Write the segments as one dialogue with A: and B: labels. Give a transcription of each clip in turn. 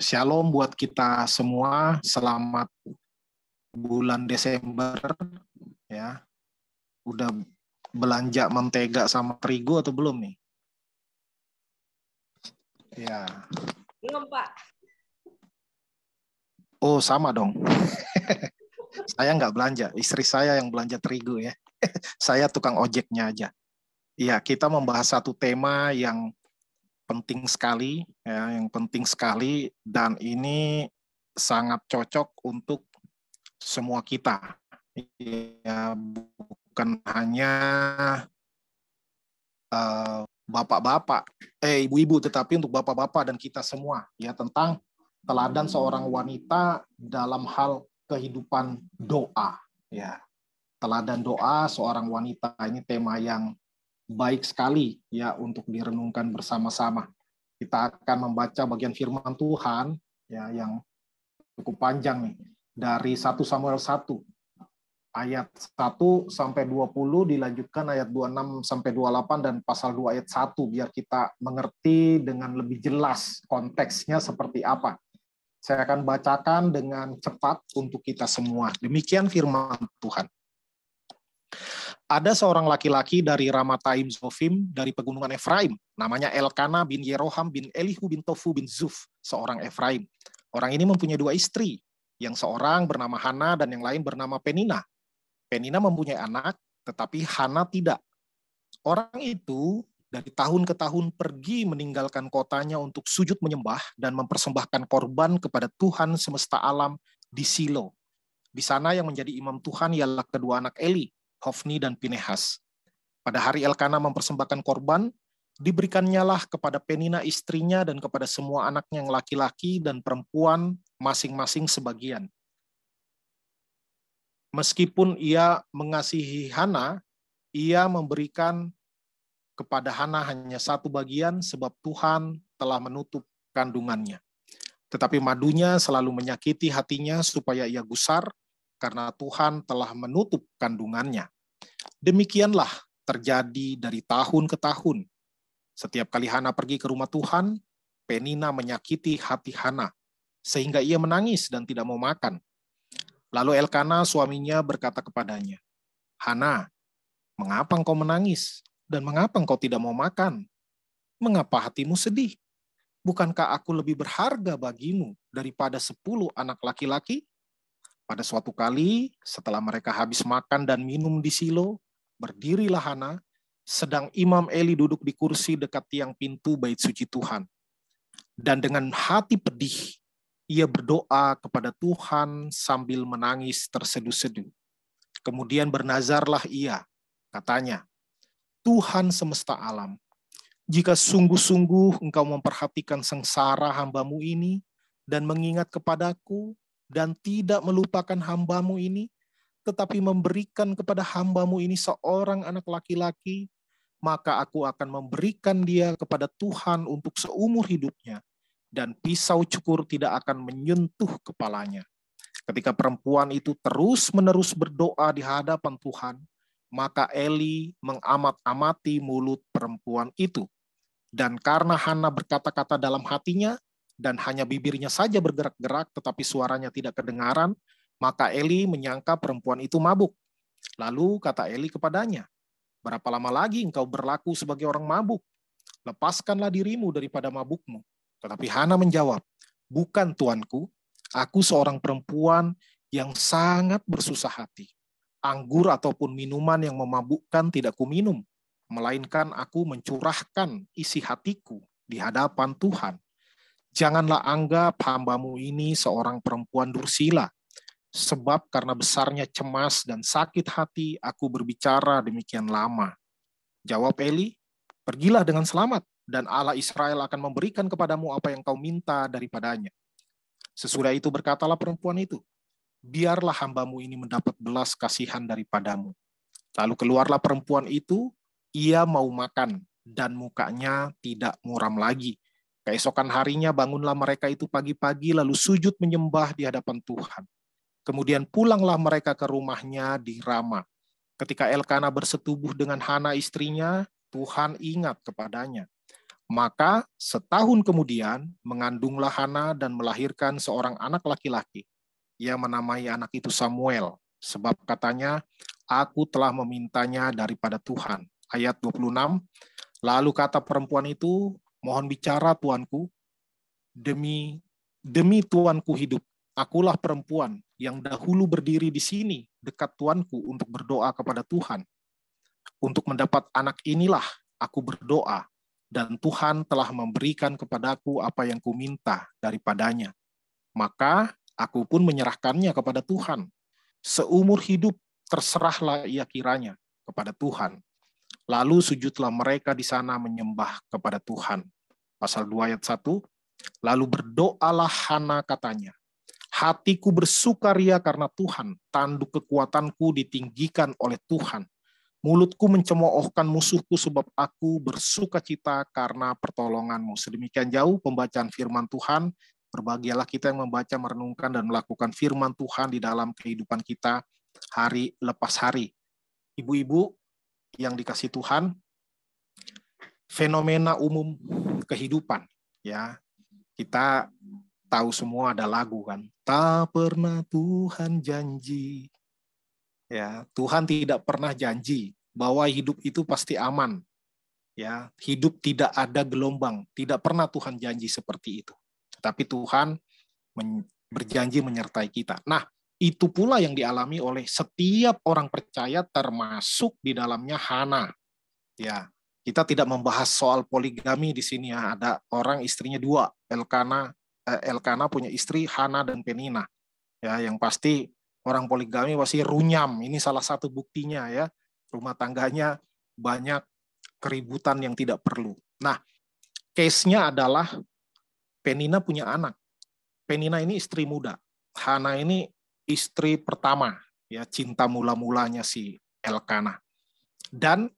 A: Shalom buat kita semua. Selamat bulan Desember ya. Udah belanja mentega sama terigu atau belum nih? Ya.
B: Belum, Pak.
A: Oh, sama dong. Saya nggak belanja, istri saya yang belanja terigu ya. Saya tukang ojeknya aja. Iya, kita membahas satu tema yang penting sekali ya, dan ini sangat cocok untuk semua kita. Ya, bukan hanya bapak-bapak, ibu-ibu, tetapi untuk bapak-bapak dan kita semua ya, tentang teladan seorang wanita dalam hal kehidupan doa ya. Teladan doa seorang wanita, ini tema yang baik sekali ya untuk direnungkan bersama-sama. Kita akan membaca bagian firman Tuhan ya yang cukup panjang nih, dari 1 Samuel 1 ayat 1 sampai 20, dilanjutkan ayat 26 sampai 28 dan pasal 2 ayat 1, biar kita mengerti dengan lebih jelas konteksnya seperti apa. Saya akan bacakan dengan cepat untuk kita semua. Demikian firman Tuhan. Ada seorang laki-laki dari Ramataim Zofim dari pegunungan Efraim, namanya Elkana bin Yeroham bin Elihu bin Tofu bin Zuf, seorang Efraim. Orang ini mempunyai 2 istri, yang seorang bernama Hana dan yang lain bernama Penina. Penina mempunyai anak, tetapi Hana tidak. Orang itu dari tahun ke tahun pergi meninggalkan kotanya untuk sujud menyembah dan mempersembahkan korban kepada Tuhan semesta alam di Silo. Di sana yang menjadi imam Tuhan ialah kedua anak Eli, Hofni dan Pinehas. Pada hari Elkana mempersembahkan korban, diberikannya kepada Penina istrinya dan kepada semua anaknya yang laki-laki dan perempuan masing-masing sebagian. Meskipun ia mengasihi Hana, ia memberikan kepada Hana hanya 1 bagian sebab Tuhan telah menutup kandungannya. Tetapi madunya selalu menyakiti hatinya supaya ia gusar, karena Tuhan telah menutup kandungannya. Demikianlah terjadi dari tahun ke tahun. Setiap kali Hana pergi ke rumah Tuhan, Penina menyakiti hati Hana, sehingga ia menangis dan tidak mau makan. Lalu Elkana suaminya berkata kepadanya, "Hana, mengapa engkau menangis? Dan mengapa engkau tidak mau makan? Mengapa hatimu sedih? Bukankah aku lebih berharga bagimu daripada 10 anak laki-laki?" Pada suatu kali, setelah mereka habis makan dan minum di Silo, berdirilah Hana, sedang Imam Eli duduk di kursi dekat tiang pintu bait suci Tuhan. Dan dengan hati pedih, ia berdoa kepada Tuhan sambil menangis terseduh-seduh. Kemudian bernazarlah ia, katanya, "Tuhan semesta alam, jika sungguh-sungguh engkau memperhatikan sengsara hambamu ini dan mengingat kepadaku, dan tidak melupakan hambamu ini, tetapi memberikan kepada hambamu ini seorang anak laki-laki, maka aku akan memberikan dia kepada Tuhan untuk seumur hidupnya, dan pisau cukur tidak akan menyentuh kepalanya." Ketika perempuan itu terus-menerus berdoa di hadapan Tuhan, maka Eli mengamat-amati mulut perempuan itu. Dan karena Hana berkata-kata dalam hatinya, dan hanya bibirnya saja bergerak-gerak, tetapi suaranya tidak kedengaran, maka Eli menyangka perempuan itu mabuk. Lalu kata Eli kepadanya, "Berapa lama lagi engkau berlaku sebagai orang mabuk? Lepaskanlah dirimu daripada mabukmu." Tetapi Hana menjawab, "Bukan, tuanku, aku seorang perempuan yang sangat bersusah hati. Anggur ataupun minuman yang memabukkan tidak kuminum, melainkan aku mencurahkan isi hatiku di hadapan Tuhan. Janganlah anggap hambamu ini seorang perempuan dursila, sebab karena besarnya cemas dan sakit hati aku berbicara demikian lama." Jawab Eli, "Pergilah dengan selamat, dan Allah Israel akan memberikan kepadamu apa yang kau minta daripadanya." Sesudah itu berkatalah perempuan itu, "Biarlah hambamu ini mendapat belas kasihan daripadamu." Lalu keluarlah perempuan itu, ia mau makan, dan mukanya tidak muram lagi. Keesokan harinya bangunlah mereka itu pagi-pagi lalu sujud menyembah di hadapan Tuhan. Kemudian pulanglah mereka ke rumahnya di Rama. Ketika Elkana bersetubuh dengan Hana istrinya, Tuhan ingat kepadanya. Maka setahun kemudian mengandunglah Hana dan melahirkan seorang anak laki-laki. Ia menamai anak itu Samuel, sebab katanya, aku telah memintanya daripada Tuhan. Ayat 26, lalu kata perempuan itu, mohon bicara tuanku, demi tuanku hidup. Akulah perempuan yang dahulu berdiri di sini dekat tuanku untuk berdoa kepada Tuhan. Untuk mendapat anak inilah aku berdoa, dan Tuhan telah memberikan kepadaku apa yang kuminta daripadanya. Maka aku pun menyerahkannya kepada Tuhan. Seumur hidup terserahlah ia kiranya kepada Tuhan. Lalu sujudlah mereka di sana menyembah kepada Tuhan. Pasal 2 ayat 1, lalu berdoalah Hana katanya, hatiku bersukaria karena Tuhan, tanduk kekuatanku ditinggikan oleh Tuhan. Mulutku mencemoohkan musuhku sebab aku bersukacita karena pertolonganmu. Sedemikian jauh pembacaan firman Tuhan. Berbahagialah kita yang membaca, merenungkan, dan melakukan firman Tuhan di dalam kehidupan kita hari lepas hari. Ibu-ibu yang dikasih Tuhan, fenomena umum kehidupan. Ya, kita tahu semua ada lagu kan. Tak pernah Tuhan janji. Ya, Tuhan tidak pernah janji bahwa hidup itu pasti aman. Ya, hidup tidak ada gelombang, tidak pernah Tuhan janji seperti itu. Tetapi Tuhan berjanji menyertai kita. Nah, itu pula yang dialami oleh setiap orang percaya, termasuk di dalamnya Hana. Ya, kita tidak membahas soal poligami di sini ya. Ada orang istrinya 2, Elkana punya istri Hana dan Penina. Ya, yang pasti orang poligami pasti runyam. Ini salah satu buktinya ya. Rumah tangganya banyak keributan yang tidak perlu. Nah, case-nya adalah Penina punya anak. Penina ini istri muda. Hana ini istri pertama, ya, cinta mula-mulanya si Elkana. Dan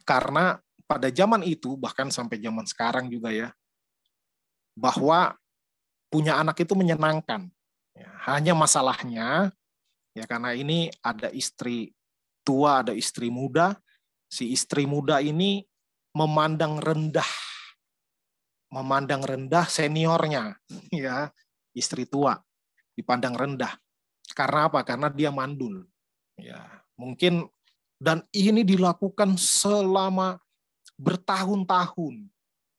A: karena pada zaman itu, bahkan sampai zaman sekarang juga ya, bahwa punya anak itu menyenangkan. Ya, hanya masalahnya, ya karena ini ada istri tua, ada istri muda. Si istri muda ini memandang rendah seniornya, ya, istri tua dipandang rendah. Karena apa? Karena dia mandul. Ya, mungkin, dan ini dilakukan selama bertahun-tahun.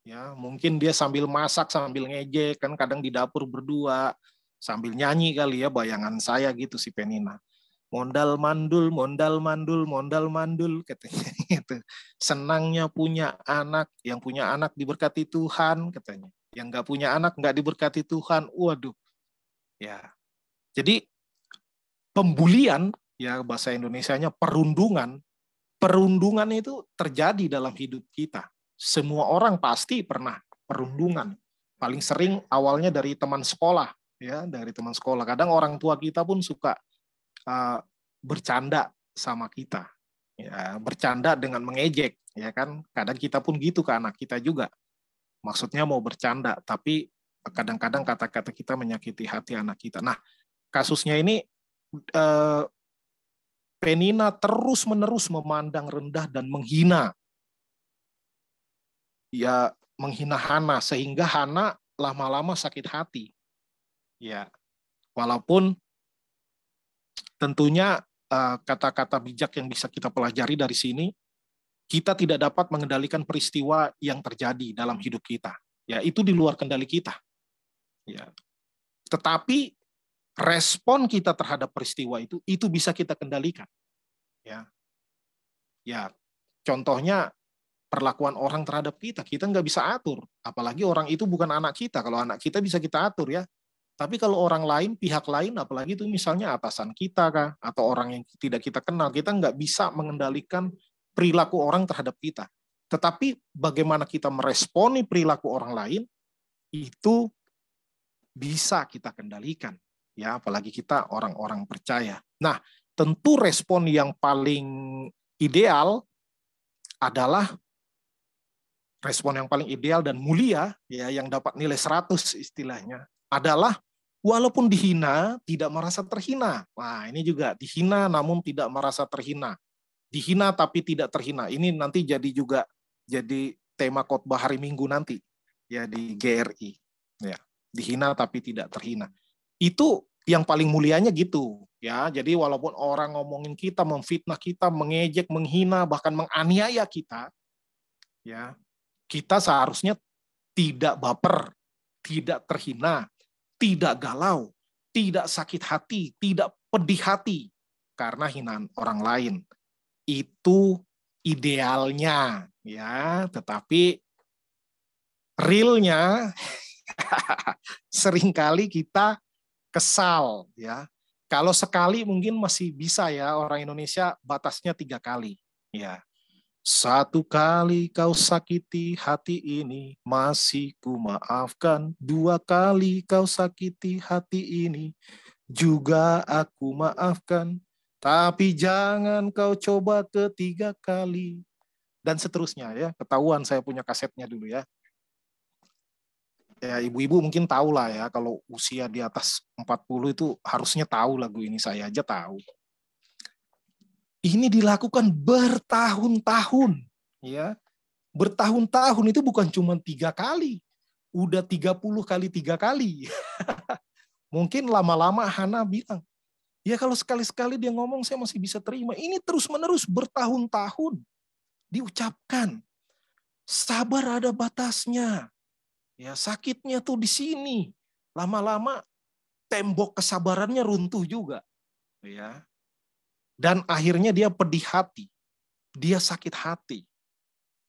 A: Ya, mungkin dia sambil masak, sambil ngejek, kan kadang di dapur berdua, sambil nyanyi kali ya, bayangan saya gitu si Penina. Mondal mandul, katanya gitu. Senangnya punya anak, yang punya anak diberkati Tuhan, katanya. Yang nggak punya anak nggak diberkati Tuhan, waduh. Ya, jadi pembulian, ya bahasa Indonesianya perundungan itu terjadi dalam hidup kita. Semua orang pasti pernah perundungan. Paling sering awalnya dari teman sekolah, ya, dari teman sekolah. Kadang orang tua kita pun suka bercanda sama kita, ya, bercanda dengan mengejek, ya kan. Kadang kita pun gitu ke anak kita juga. Maksudnya mau bercanda, tapi kadang-kadang kata-kata kita menyakiti hati anak kita. Nah, kasusnya ini Penina terus-menerus memandang rendah dan menghina, ya, menghina Hana, sehingga Hana lama-lama sakit hati. Ya, walaupun tentunya kata-kata bijak yang bisa kita pelajari dari sini, kita tidak dapat mengendalikan peristiwa yang terjadi dalam hidup kita. Ya, itu di luar kendali kita. Ya. Tetapi respon kita terhadap peristiwa itu bisa kita kendalikan. Ya. Ya, contohnya perlakuan orang terhadap kita nggak bisa atur. Apalagi orang itu bukan anak kita. Kalau anak kita bisa kita atur ya. Tapi kalau orang lain, pihak lain, apalagi itu misalnya atasan kita kah, atau orang yang tidak kita kenal, kita nggak bisa mengendalikan perilaku orang terhadap kita. Tetapi bagaimana kita meresponi perilaku orang lain, itu bisa kita kendalikan. Ya, apalagi kita orang-orang percaya. Nah, tentu respon yang paling ideal adalah respon yang paling ideal dan mulia, ya, yang dapat nilai 100 istilahnya, adalah walaupun dihina, tidak merasa terhina. Wah, ini juga dihina namun tidak merasa terhina. Dihina tapi tidak terhina. Ini nanti jadi tema khotbah hari Minggu nanti ya di GRI. Ya, dihina tapi tidak terhina. Itu yang paling mulianya gitu ya. Jadi walaupun orang ngomongin kita, memfitnah kita, mengejek, menghina, bahkan menganiaya kita, ya, kita seharusnya tidak baper, tidak terhina, tidak galau, tidak sakit hati, tidak pedih hati karena hinaan orang lain. Itu idealnya ya, tetapi realnya seringkali kita kesal ya. Kalau sekali mungkin masih bisa ya, orang Indonesia batasnya 3 kali ya. 1 kali kau sakiti hati ini, masih ku maafkan. 2 kali kau sakiti hati ini, juga aku maafkan. Tapi jangan kau coba ketiga kali. Dan seterusnya ya, ketahuan saya punya kasetnya dulu ya. Ya ibu-ibu mungkin tahu lah ya, kalau usia di atas 40 itu harusnya tahu lagu ini, saya aja tahu. Ini dilakukan bertahun-tahun, ya. Bertahun-tahun itu bukan cuma 3 kali, udah 30 kali 3 kali. Mungkin lama-lama Hana bilang, ya kalau sekali-sekali dia ngomong saya masih bisa terima. Ini terus-menerus bertahun-tahun diucapkan. Sabar ada batasnya. Ya, sakitnya tuh di sini. Lama-lama tembok kesabarannya runtuh juga. Ya. Dan akhirnya dia pedih hati. Dia sakit hati.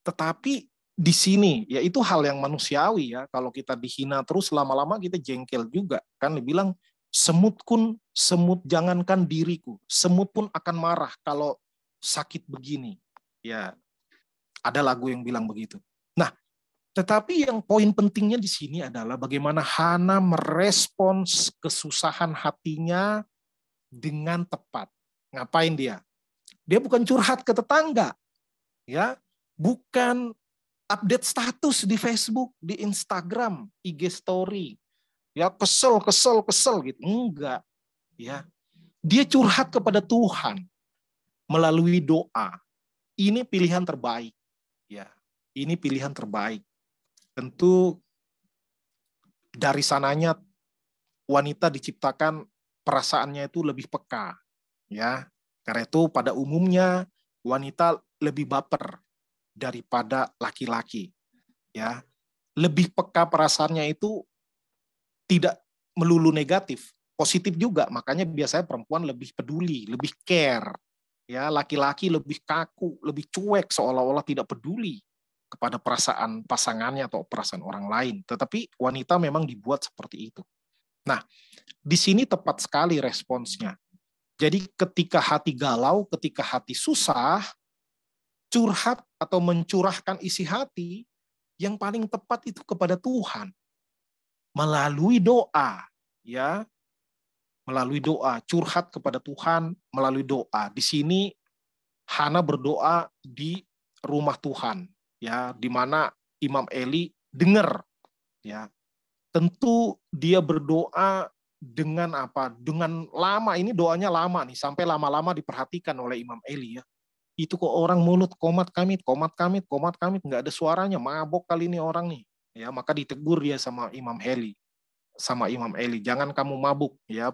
A: Tetapi di sini, ya itu hal yang manusiawi ya. Kalau kita dihina terus lama-lama kita jengkel juga. Kan dibilang, semut jangankan diriku. Semut pun akan marah kalau sakit begini. Ya, ada lagu yang bilang begitu. Nah, tetapi yang poin pentingnya di sini adalah bagaimana Hana merespons kesusahan hatinya dengan tepat. Ngapain dia? Dia bukan curhat ke tetangga, ya, bukan update status di Facebook, di Instagram, IG story, ya kesel gitu, enggak, ya. Dia curhat kepada Tuhan melalui doa. Ini pilihan terbaik, ya. Ini pilihan terbaik. Tentu dari sananya wanita diciptakan perasaannya itu lebih peka, ya. Karena itu pada umumnya wanita lebih baper daripada laki-laki, ya. Lebih peka perasaannya itu tidak melulu negatif, positif juga. Makanya biasanya perempuan lebih peduli, lebih care, ya. Laki-laki lebih kaku, lebih cuek, seolah-olah tidak peduli kepada perasaan pasangannya atau perasaan orang lain. Tetapi wanita memang dibuat seperti itu. Nah, di sini tepat sekali responsnya. Jadi ketika hati galau, ketika hati susah, curhat atau mencurahkan isi hati, yang paling tepat itu kepada Tuhan. Melalui doa, ya. Melalui doa, curhat kepada Tuhan melalui doa. Di sini Hana berdoa di rumah Tuhan, ya, di mana Imam Eli dengar, ya. Tentu dia berdoa dengan apa? Dengan lama, ini doanya lama nih, sampai lama-lama diperhatikan oleh Imam Eli ya. Itu kok orang mulut komat kamit, nggak ada suaranya, mabok kali ini orang nih. Ya, maka ditegur dia sama Imam Eli, jangan kamu mabuk ya.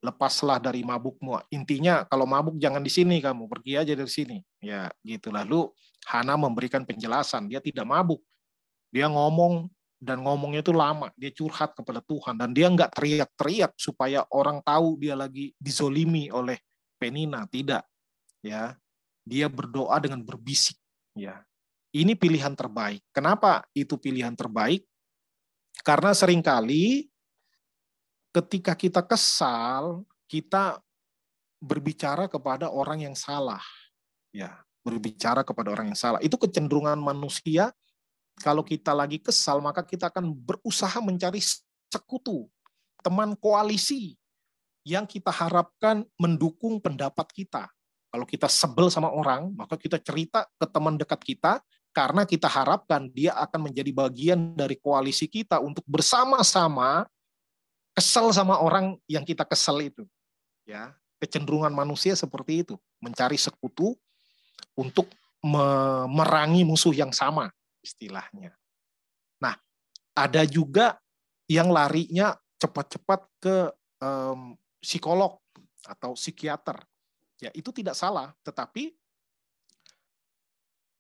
A: Lepaslah dari mabukmu. Intinya kalau mabuk jangan di sini kamu, pergi aja dari sini. Ya, gitu. Lalu Hana memberikan penjelasan, dia tidak mabuk. Dia ngomong dan ngomongnya itu lama, dia curhat kepada Tuhan dan dia nggak teriak-teriak supaya orang tahu dia lagi dizolimi oleh Penina, tidak, ya. Dia berdoa dengan berbisik, ya. Ini pilihan terbaik. Kenapa itu pilihan terbaik? Karena seringkali ketika kita kesal, kita berbicara kepada orang yang salah, ya. Berbicara kepada orang yang salah. Itu kecenderungan manusia. Kalau kita lagi kesal, maka kita akan berusaha mencari sekutu, teman koalisi yang kita harapkan mendukung pendapat kita. Kalau kita sebel sama orang, maka kita cerita ke teman dekat kita, karena kita harapkan dia akan menjadi bagian dari koalisi kita untuk bersama-sama kesel sama orang yang kita kesel itu. Ya, kecenderungan manusia seperti itu, mencari sekutu untuk memerangi musuh yang sama istilahnya. Nah, ada juga yang larinya cepat-cepat ke psikolog atau psikiater. Ya, itu tidak salah, tetapi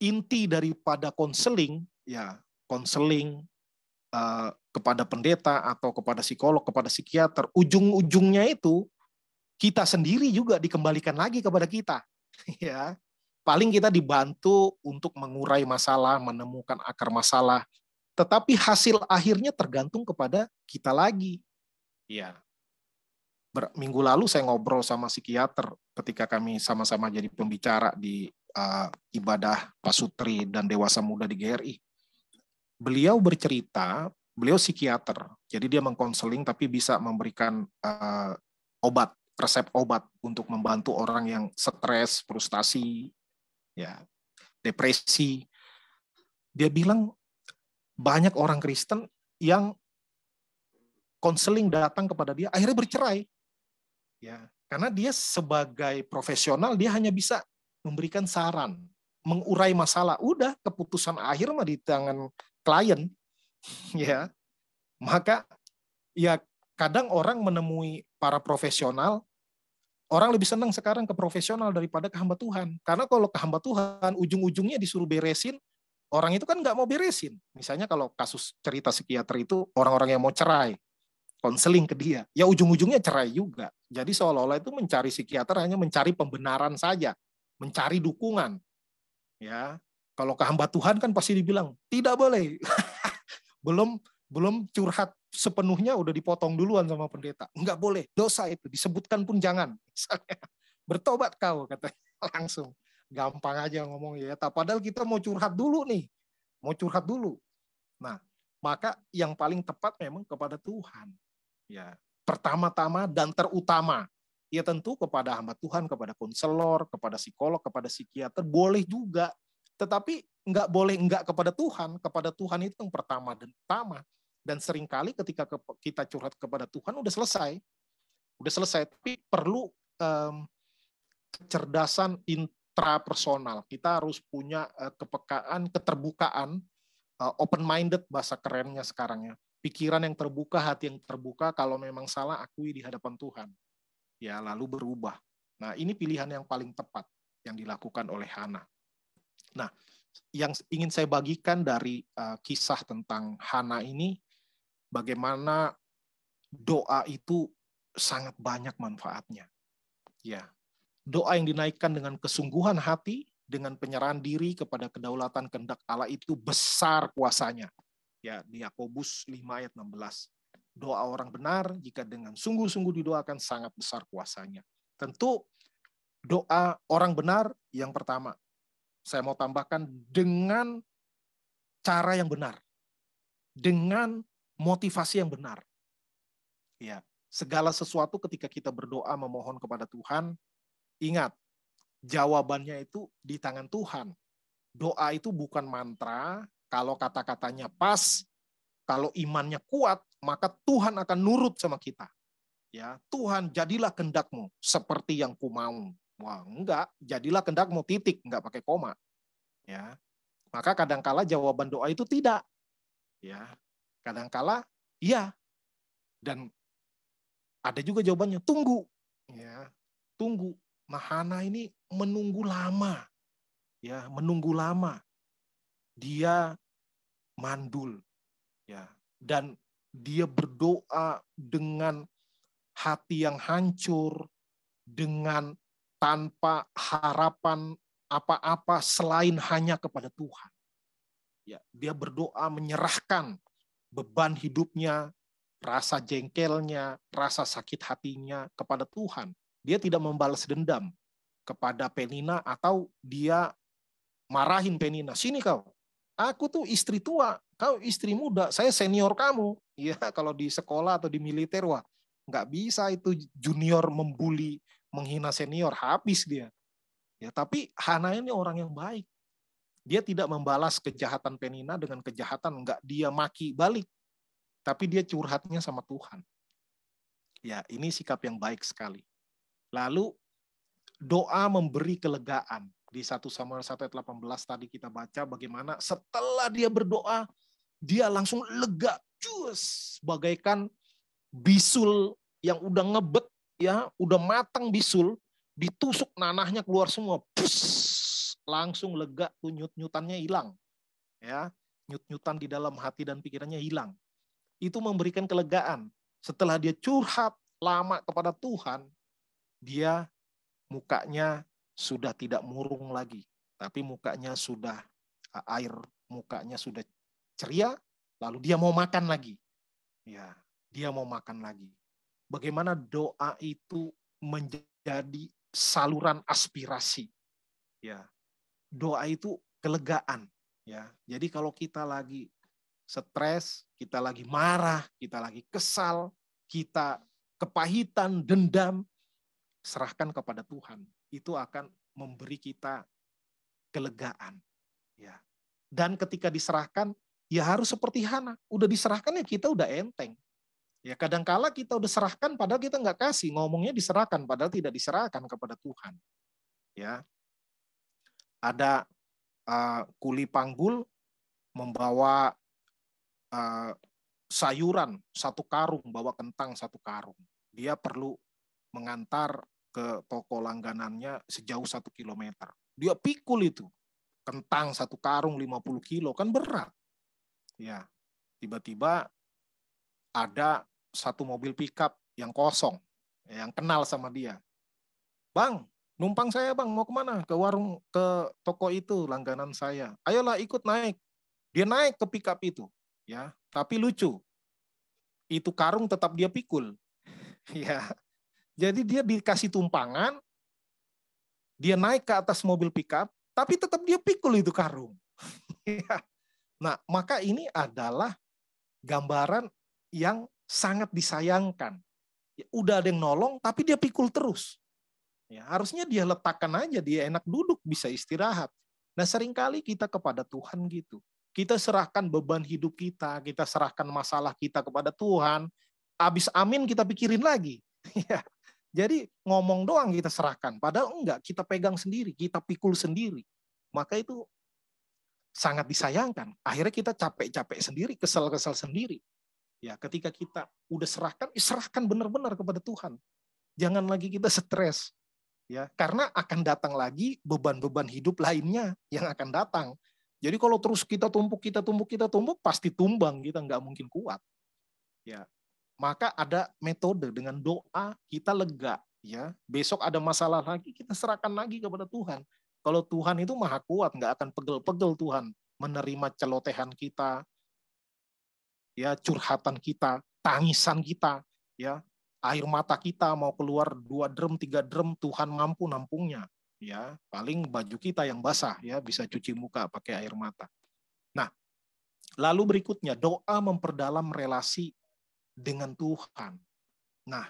A: inti daripada konseling, ya konseling kepada pendeta atau kepada psikolog, kepada psikiater, ujung-ujungnya itu kita sendiri juga dikembalikan lagi kepada kita. Ya, paling kita dibantu untuk mengurai masalah, menemukan akar masalah, tetapi hasil akhirnya tergantung kepada kita lagi. Ya, minggu lalu saya ngobrol sama psikiater ketika kami sama-sama jadi pembicara di ibadah Pasutri dan Dewasa Muda di GRI. Beliau bercerita, beliau psikiater, jadi dia mengkonseling tapi bisa memberikan obat, resep obat untuk membantu orang yang stres, frustasi, ya, depresi. Dia bilang banyak orang Kristen yang konseling datang kepada dia akhirnya bercerai. Ya, karena dia sebagai profesional dia hanya bisa memberikan saran, mengurai masalah. Udah keputusan akhir mah di tangan klien. Ya. Maka ya kadang orang menemui para profesional, orang lebih senang sekarang ke profesional daripada ke hamba Tuhan. Karena kalau ke hamba Tuhan ujung-ujungnya disuruh beresin, orang itu kan nggak mau beresin. Misalnya kalau kasus cerita psikiater itu orang-orang yang mau cerai, konseling ke dia, ya ujung-ujungnya cerai juga. Jadi seolah-olah itu mencari psikiater hanya mencari pembenaran saja, mencari dukungan. Ya, kalau ke hamba Tuhan kan pasti dibilang tidak boleh. belum curhat sepenuhnya udah dipotong duluan sama pendeta. Enggak boleh, dosa itu disebutkan pun jangan. Misalnya, bertobat kau katanya langsung. Gampang aja ngomong ya. Padahal kita mau curhat dulu nih, mau curhat dulu. Nah, maka yang paling tepat memang kepada Tuhan. Ya, pertama-tama dan terutama, ya tentu kepada hamba Tuhan, kepada konselor, kepada psikolog, kepada psikiater, boleh juga. Tetapi nggak boleh nggak kepada Tuhan. Kepada Tuhan itu yang pertama dan utama. Dan seringkali ketika kita curhat kepada Tuhan, udah selesai. Udah selesai, tapi perlu kecerdasan intrapersonal. Kita harus punya kepekaan, keterbukaan, open-minded bahasa kerennya sekarang ya. Pikiran yang terbuka, hati yang terbuka, kalau memang salah akui di hadapan Tuhan. Ya, lalu berubah. Nah, ini pilihan yang paling tepat yang dilakukan oleh Hana. Nah, yang ingin saya bagikan dari kisah tentang Hana ini, bagaimana doa itu sangat banyak manfaatnya. Ya, doa yang dinaikkan dengan kesungguhan hati, dengan penyerahan diri kepada kedaulatan kehendak Allah itu besar kuasanya. Ya, di Yakobus 5 ayat 16. Doa orang benar jika dengan sungguh-sungguh didoakan sangat besar kuasanya. Tentu doa orang benar yang pertama, saya mau tambahkan dengan cara yang benar. Dengan motivasi yang benar. Ya, segala sesuatu ketika kita berdoa memohon kepada Tuhan, ingat, jawabannya itu di tangan Tuhan. Doa itu bukan mantra, kalau kata-katanya pas, kalau imannya kuat, maka Tuhan akan nurut sama kita. Ya, Tuhan, jadilah kehendak-Mu seperti yang ku mau. Wah, enggak, jadilah kehendak-Mu titik, enggak pakai koma. Ya. Maka kadangkala jawaban doa itu tidak. Ya. Kadangkala iya. Dan ada juga jawabannya tunggu. Ya, tunggu. Nah, Hana ini menunggu lama. Ya, menunggu lama. Dia mandul. Ya, dan dia berdoa dengan hati yang hancur, dengan tanpa harapan apa-apa selain hanya kepada Tuhan. Ya, dia berdoa menyerahkan beban hidupnya, rasa jengkelnya, rasa sakit hatinya kepada Tuhan. Dia tidak membalas dendam kepada Penina atau dia marahin Penina. Sini kau, aku tuh istri tua, kau istri muda, saya senior kamu. Ya, kalau di sekolah atau di militer, wah, nggak bisa itu junior membuli, menghina senior, habis dia. Ya, tapi Hana ini orang yang baik. Dia tidak membalas kejahatan Penina dengan kejahatan, nggak dia maki balik. Tapi dia curhatnya sama Tuhan. Ya, ini sikap yang baik sekali. Lalu doa memberi kelegaan. Di 1 Samuel 1 ayat 18 tadi kita baca bagaimana setelah dia berdoa, dia langsung lega, cus, bagaikan bisul yang udah ngebet, ya, udah matang bisul, ditusuk nanahnya keluar semua, pus, langsung lega, tuh nyut-nyutannya hilang, ya, nyut-nyutan di dalam hati dan pikirannya hilang. Itu memberikan kelegaan. Setelah dia curhat lama kepada Tuhan, dia mukanya sudah tidak murung lagi, tapi mukanya sudah air mukanya sudah ceria, lalu dia mau makan lagi. Ya, dia mau makan lagi. Bagaimana doa itu menjadi saluran aspirasi. Ya. Doa itu kelegaan, ya. Jadi kalau kita lagi stres, kita lagi marah, kita lagi kesal, kita kepahitan, dendam, serahkan kepada Tuhan. Itu akan memberi kita kelegaan. Ya. Dan ketika diserahkan, ya harus seperti Hana. Udah diserahkan ya kita udah enteng. Ya kadangkala kita udah serahkan padahal kita nggak kasih. Ngomongnya diserahkan padahal tidak diserahkan kepada Tuhan. Ya. Ada kuli panggul membawa sayuran 1 karung, bawa kentang 1 karung. Dia perlu mengantar ke toko langganannya sejauh 1 kilometer. Dia pikul itu. Kentang 1 karung 50 kilo, kan berat. Ya, tiba-tiba ada 1 mobil pickup yang kosong, yang kenal sama dia. Bang, numpang saya bang, mau kemana? Ke warung, ke toko itu, langganan saya. Ayolah ikut naik. Dia naik ke pickup itu. Ya, tapi lucu. Itu karung tetap dia pikul. Ya. Jadi dia dikasih tumpangan, dia naik ke atas mobil pickup, tapi tetap dia pikul itu karung. Nah, maka ini adalah gambaran yang sangat disayangkan. Ya, udah ada yang nolong, tapi dia pikul terus. Ya, harusnya dia letakkan aja, dia enak duduk, bisa istirahat. Nah, seringkali kita kepada Tuhan gitu. Kita serahkan beban hidup kita serahkan masalah kita kepada Tuhan. Abis amin kita pikirin lagi. Ya. Jadi ngomong doang kita serahkan, padahal enggak, kita pegang sendiri, kita pikul sendiri. Maka itu sangat disayangkan. Akhirnya kita capek-capek sendiri, kesal-kesal sendiri. Ya, ketika kita udah serahkan benar-benar kepada Tuhan. Jangan lagi kita stres. Ya, karena akan datang lagi beban-beban hidup lainnya yang akan datang. Jadi kalau terus kita tumpuk, pasti tumbang, kita nggak mungkin kuat. Ya, maka ada metode dengan doa kita lega. Ya, besok ada masalah lagi kita serahkan lagi kepada Tuhan. Kalau Tuhan itu maha kuat, nggak akan pegel-pegel Tuhan menerima celotehan kita, ya curhatan kita, tangisan kita, ya air mata kita mau keluar 2 drum, 3 drum, Tuhan mampu nampungnya. Ya, paling baju kita yang basah, ya bisa cuci muka pakai air mata. Nah, lalu berikutnya doa memperdalam relasi dengan Tuhan. Nah,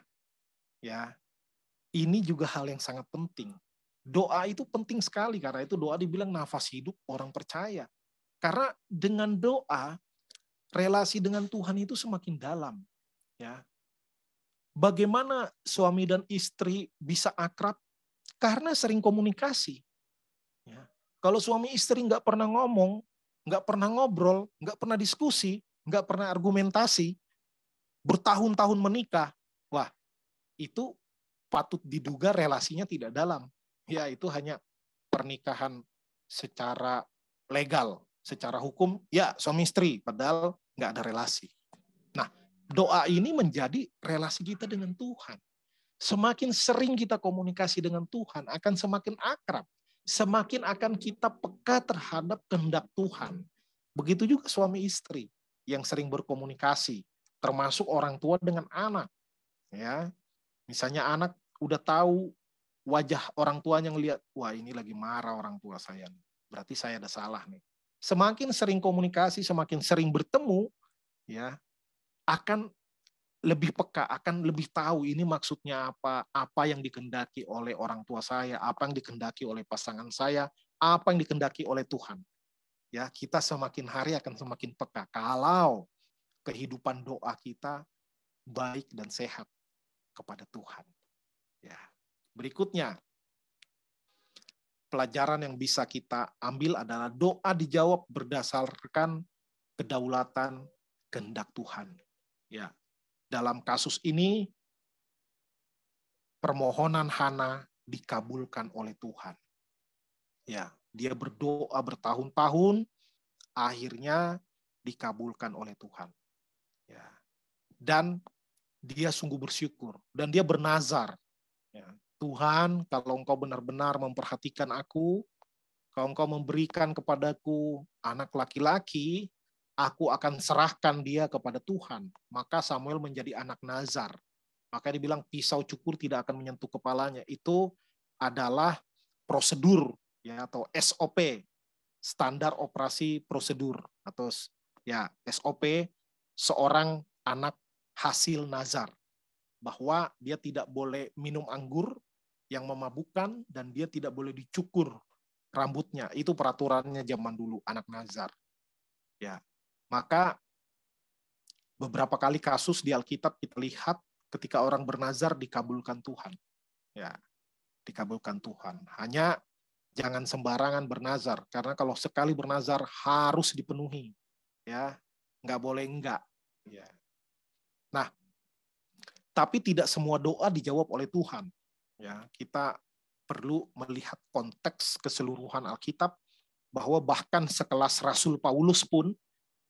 A: ya ini juga hal yang sangat penting. Doa itu penting sekali karena itu doa dibilang nafas hidup orang percaya. Karena dengan doa relasi dengan Tuhan itu semakin dalam. Ya, bagaimana suami dan istri bisa akrab? Karena sering komunikasi. Ya. Kalau suami istri nggak pernah ngomong, nggak pernah ngobrol, nggak pernah diskusi, nggak pernah argumentasi, bertahun-tahun menikah, wah itu patut diduga relasinya tidak dalam. Ya itu hanya pernikahan secara legal, secara hukum, ya suami istri, padahal nggak ada relasi. Nah, doa ini menjadi relasi kita dengan Tuhan. Semakin sering kita komunikasi dengan Tuhan, akan semakin akrab. Semakin akan kita peka terhadap kehendak Tuhan. Begitu juga suami istri yang sering berkomunikasi, termasuk orang tua dengan anak. Ya, misalnya anak udah tahu wajah orang tuanya ngelihat, wah ini lagi marah orang tua saya. Berarti saya ada salah nih. Semakin sering komunikasi, semakin sering bertemu, ya akan lebih peka, akan lebih tahu ini maksudnya apa yang dikehendaki oleh orang tua saya, apa yang dikehendaki oleh pasangan saya, apa yang dikehendaki oleh Tuhan. Ya, kita semakin hari akan semakin peka kalau kehidupan doa kita baik dan sehat kepada Tuhan. Ya. Berikutnya, pelajaran yang bisa kita ambil adalah doa dijawab berdasarkan kedaulatan kehendak Tuhan. Ya, dalam kasus ini permohonan Hana dikabulkan oleh Tuhan. Ya, dia berdoa bertahun-tahun, akhirnya dikabulkan oleh Tuhan. Ya, dan dia sungguh bersyukur dan dia bernazar. Ya, Tuhan, kalau Engkau benar-benar memperhatikan aku, kalau Engkau memberikan kepadaku anak laki-laki, aku akan serahkan dia kepada Tuhan. Maka Samuel menjadi anak nazar. Maka dibilang pisau cukur tidak akan menyentuh kepalanya. Itu adalah prosedur, ya, atau SOP, standar operasi prosedur, atau ya SOP seorang anak hasil nazar, bahwa dia tidak boleh minum anggur yang memabukkan dan dia tidak boleh dicukur rambutnya. Itu peraturannya zaman dulu anak nazar. Ya, maka beberapa kali kasus di Alkitab kita lihat ketika orang bernazar dikabulkan Tuhan. Ya, dikabulkan Tuhan. Hanya jangan sembarangan bernazar, karena kalau sekali bernazar harus dipenuhi. Ya, nggak boleh enggak. Ya. Nah, tapi tidak semua doa dijawab oleh Tuhan. Ya, kita perlu melihat konteks keseluruhan Alkitab, bahwa bahkan sekelas Rasul Paulus pun,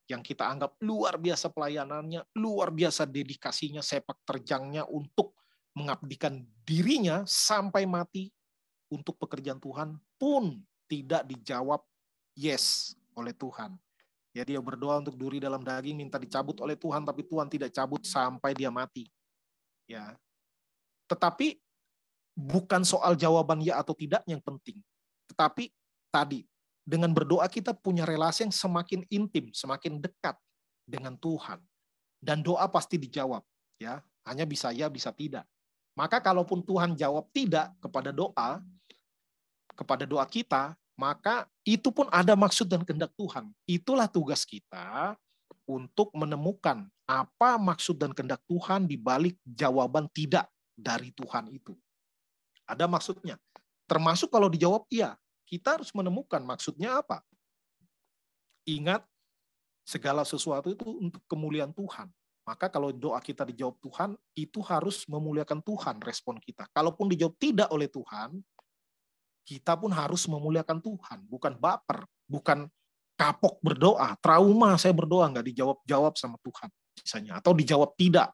A: yang kita anggap luar biasa pelayanannya, luar biasa dedikasinya, sepak terjangnya untuk mengabdikan dirinya sampai mati untuk pekerjaan Tuhan, pun tidak dijawab yes oleh Tuhan. Ya, dia berdoa untuk duri dalam daging, minta dicabut oleh Tuhan, tapi Tuhan tidak cabut sampai dia mati. Ya, tetapi bukan soal jawaban ya atau tidak yang penting, tetapi tadi dengan berdoa kita punya relasi yang semakin intim, semakin dekat dengan Tuhan, dan doa pasti dijawab. Ya, hanya bisa ya, bisa tidak. Maka kalaupun Tuhan jawab tidak kepada doa kita, maka itu pun ada maksud dan kehendak Tuhan. Itulah tugas kita untuk menemukan apa maksud dan kehendak Tuhan di balik jawaban tidak dari Tuhan itu. Ada maksudnya. Termasuk kalau dijawab iya, kita harus menemukan maksudnya apa. Ingat, segala sesuatu itu untuk kemuliaan Tuhan. Maka kalau doa kita dijawab Tuhan, itu harus memuliakan Tuhan respon kita. Kalaupun dijawab tidak oleh Tuhan, kita pun harus memuliakan Tuhan. Bukan baper, bukan kapok berdoa, trauma saya berdoa nggak dijawab-jawab sama Tuhan misalnya, atau dijawab tidak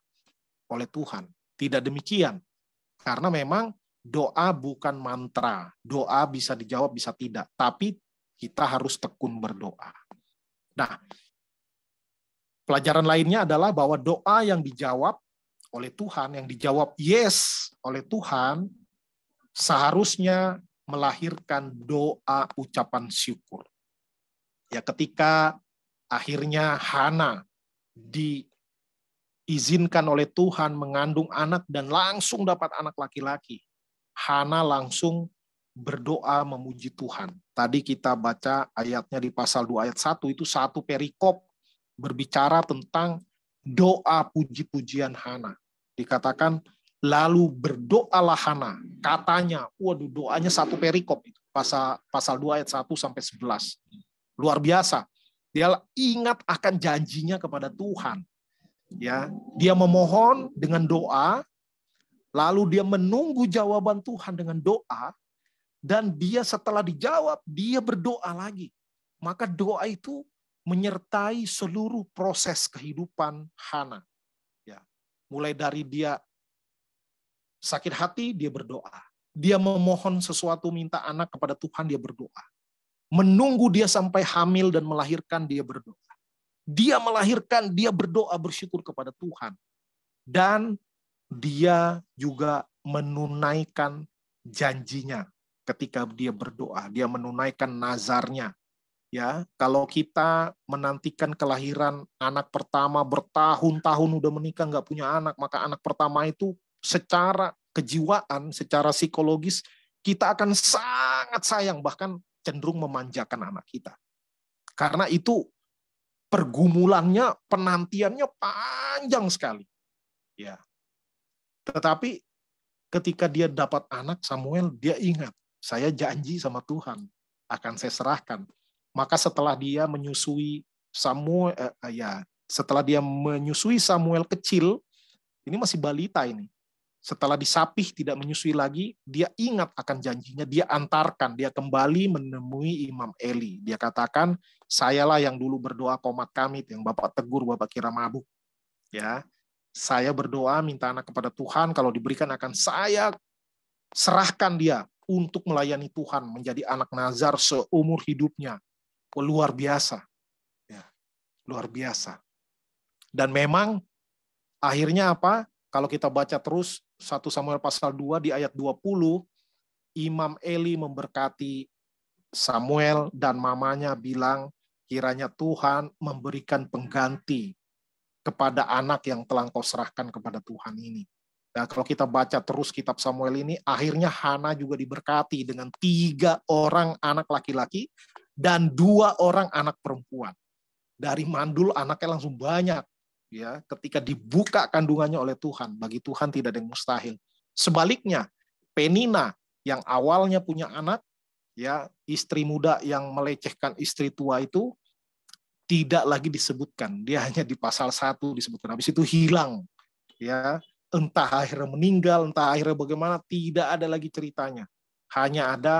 A: oleh Tuhan. Tidak demikian. Karena memang doa bukan mantra. Doa bisa dijawab, bisa tidak. Tapi kita harus tekun berdoa. Nah, pelajaran lainnya adalah bahwa doa yang dijawab oleh Tuhan, yang dijawab yes oleh Tuhan, seharusnya melahirkan doa ucapan syukur. Ya, ketika akhirnya Hana diizinkan oleh Tuhan mengandung anak dan langsung dapat anak laki-laki, Hana langsung berdoa memuji Tuhan. Tadi kita baca ayatnya di pasal 2 ayat 1, itu satu perikop berbicara tentang doa puji-pujian Hana. Dikatakan, lalu berdoalah Hana. Katanya, waduh, doanya satu perikop. Pasal 2 ayat 1 sampai 11. Luar biasa. Dia ingat akan janjinya kepada Tuhan. Ya, dia memohon dengan doa, lalu dia menunggu jawaban Tuhan dengan doa, dan dia setelah dijawab, dia berdoa lagi. Maka doa itu menyertai seluruh proses kehidupan Hana. Ya, mulai dari dia sakit hati, dia berdoa. Dia memohon sesuatu, minta anak kepada Tuhan, dia berdoa. Menunggu dia sampai hamil dan melahirkan, dia berdoa. Dia melahirkan, dia berdoa bersyukur kepada Tuhan. Dan dia juga menunaikan janjinya ketika dia berdoa. Dia menunaikan nazarnya. Ya, kalau kita menantikan kelahiran anak pertama bertahun-tahun udah menikah nggak punya anak, maka anak pertama itu secara kejiwaan, secara psikologis kita akan sangat sayang, bahkan cenderung memanjakan anak kita. Karena itu pergumulannya, penantiannya panjang sekali. Ya. Tetapi ketika dia dapat anak Samuel, dia ingat Saya janji sama Tuhan akan saya serahkan. Maka setelah dia menyusui Samuel, setelah dia menyusui Samuel kecil, ini masih balita ini. Setelah disapih tidak menyusui lagi, dia ingat akan janjinya, dia antarkan, dia kembali menemui Imam Eli. Dia katakan, sayalah yang dulu berdoa komat kamit, yang Bapak tegur, Bapak kira mabuk. Ya, saya berdoa minta anak kepada Tuhan, kalau diberikan akan saya serahkan dia untuk melayani Tuhan, menjadi anak nazar seumur hidupnya. Luar biasa. Ya, luar biasa. Dan memang akhirnya apa? Kalau kita baca terus 1 Samuel pasal 2 di ayat 20, Imam Eli memberkati Samuel dan mamanya bilang, kiranya Tuhan memberikan pengganti kepada anak yang telah kau serahkan kepada Tuhan ini. Nah, kalau kita baca terus kitab Samuel ini, akhirnya Hana juga diberkati dengan 3 orang anak laki-laki dan 2 orang anak perempuan. Dari mandul anaknya langsung banyak. Ya, ketika dibuka kandungannya oleh Tuhan, bagi Tuhan tidak ada yang mustahil. Sebaliknya, Penina yang awalnya punya anak, ya, istri muda yang melecehkan istri tua itu tidak lagi disebutkan. Dia hanya di pasal 1 disebutkan. Habis itu hilang. Ya, entah akhirnya meninggal, entah akhirnya bagaimana, tidak ada lagi ceritanya. Hanya ada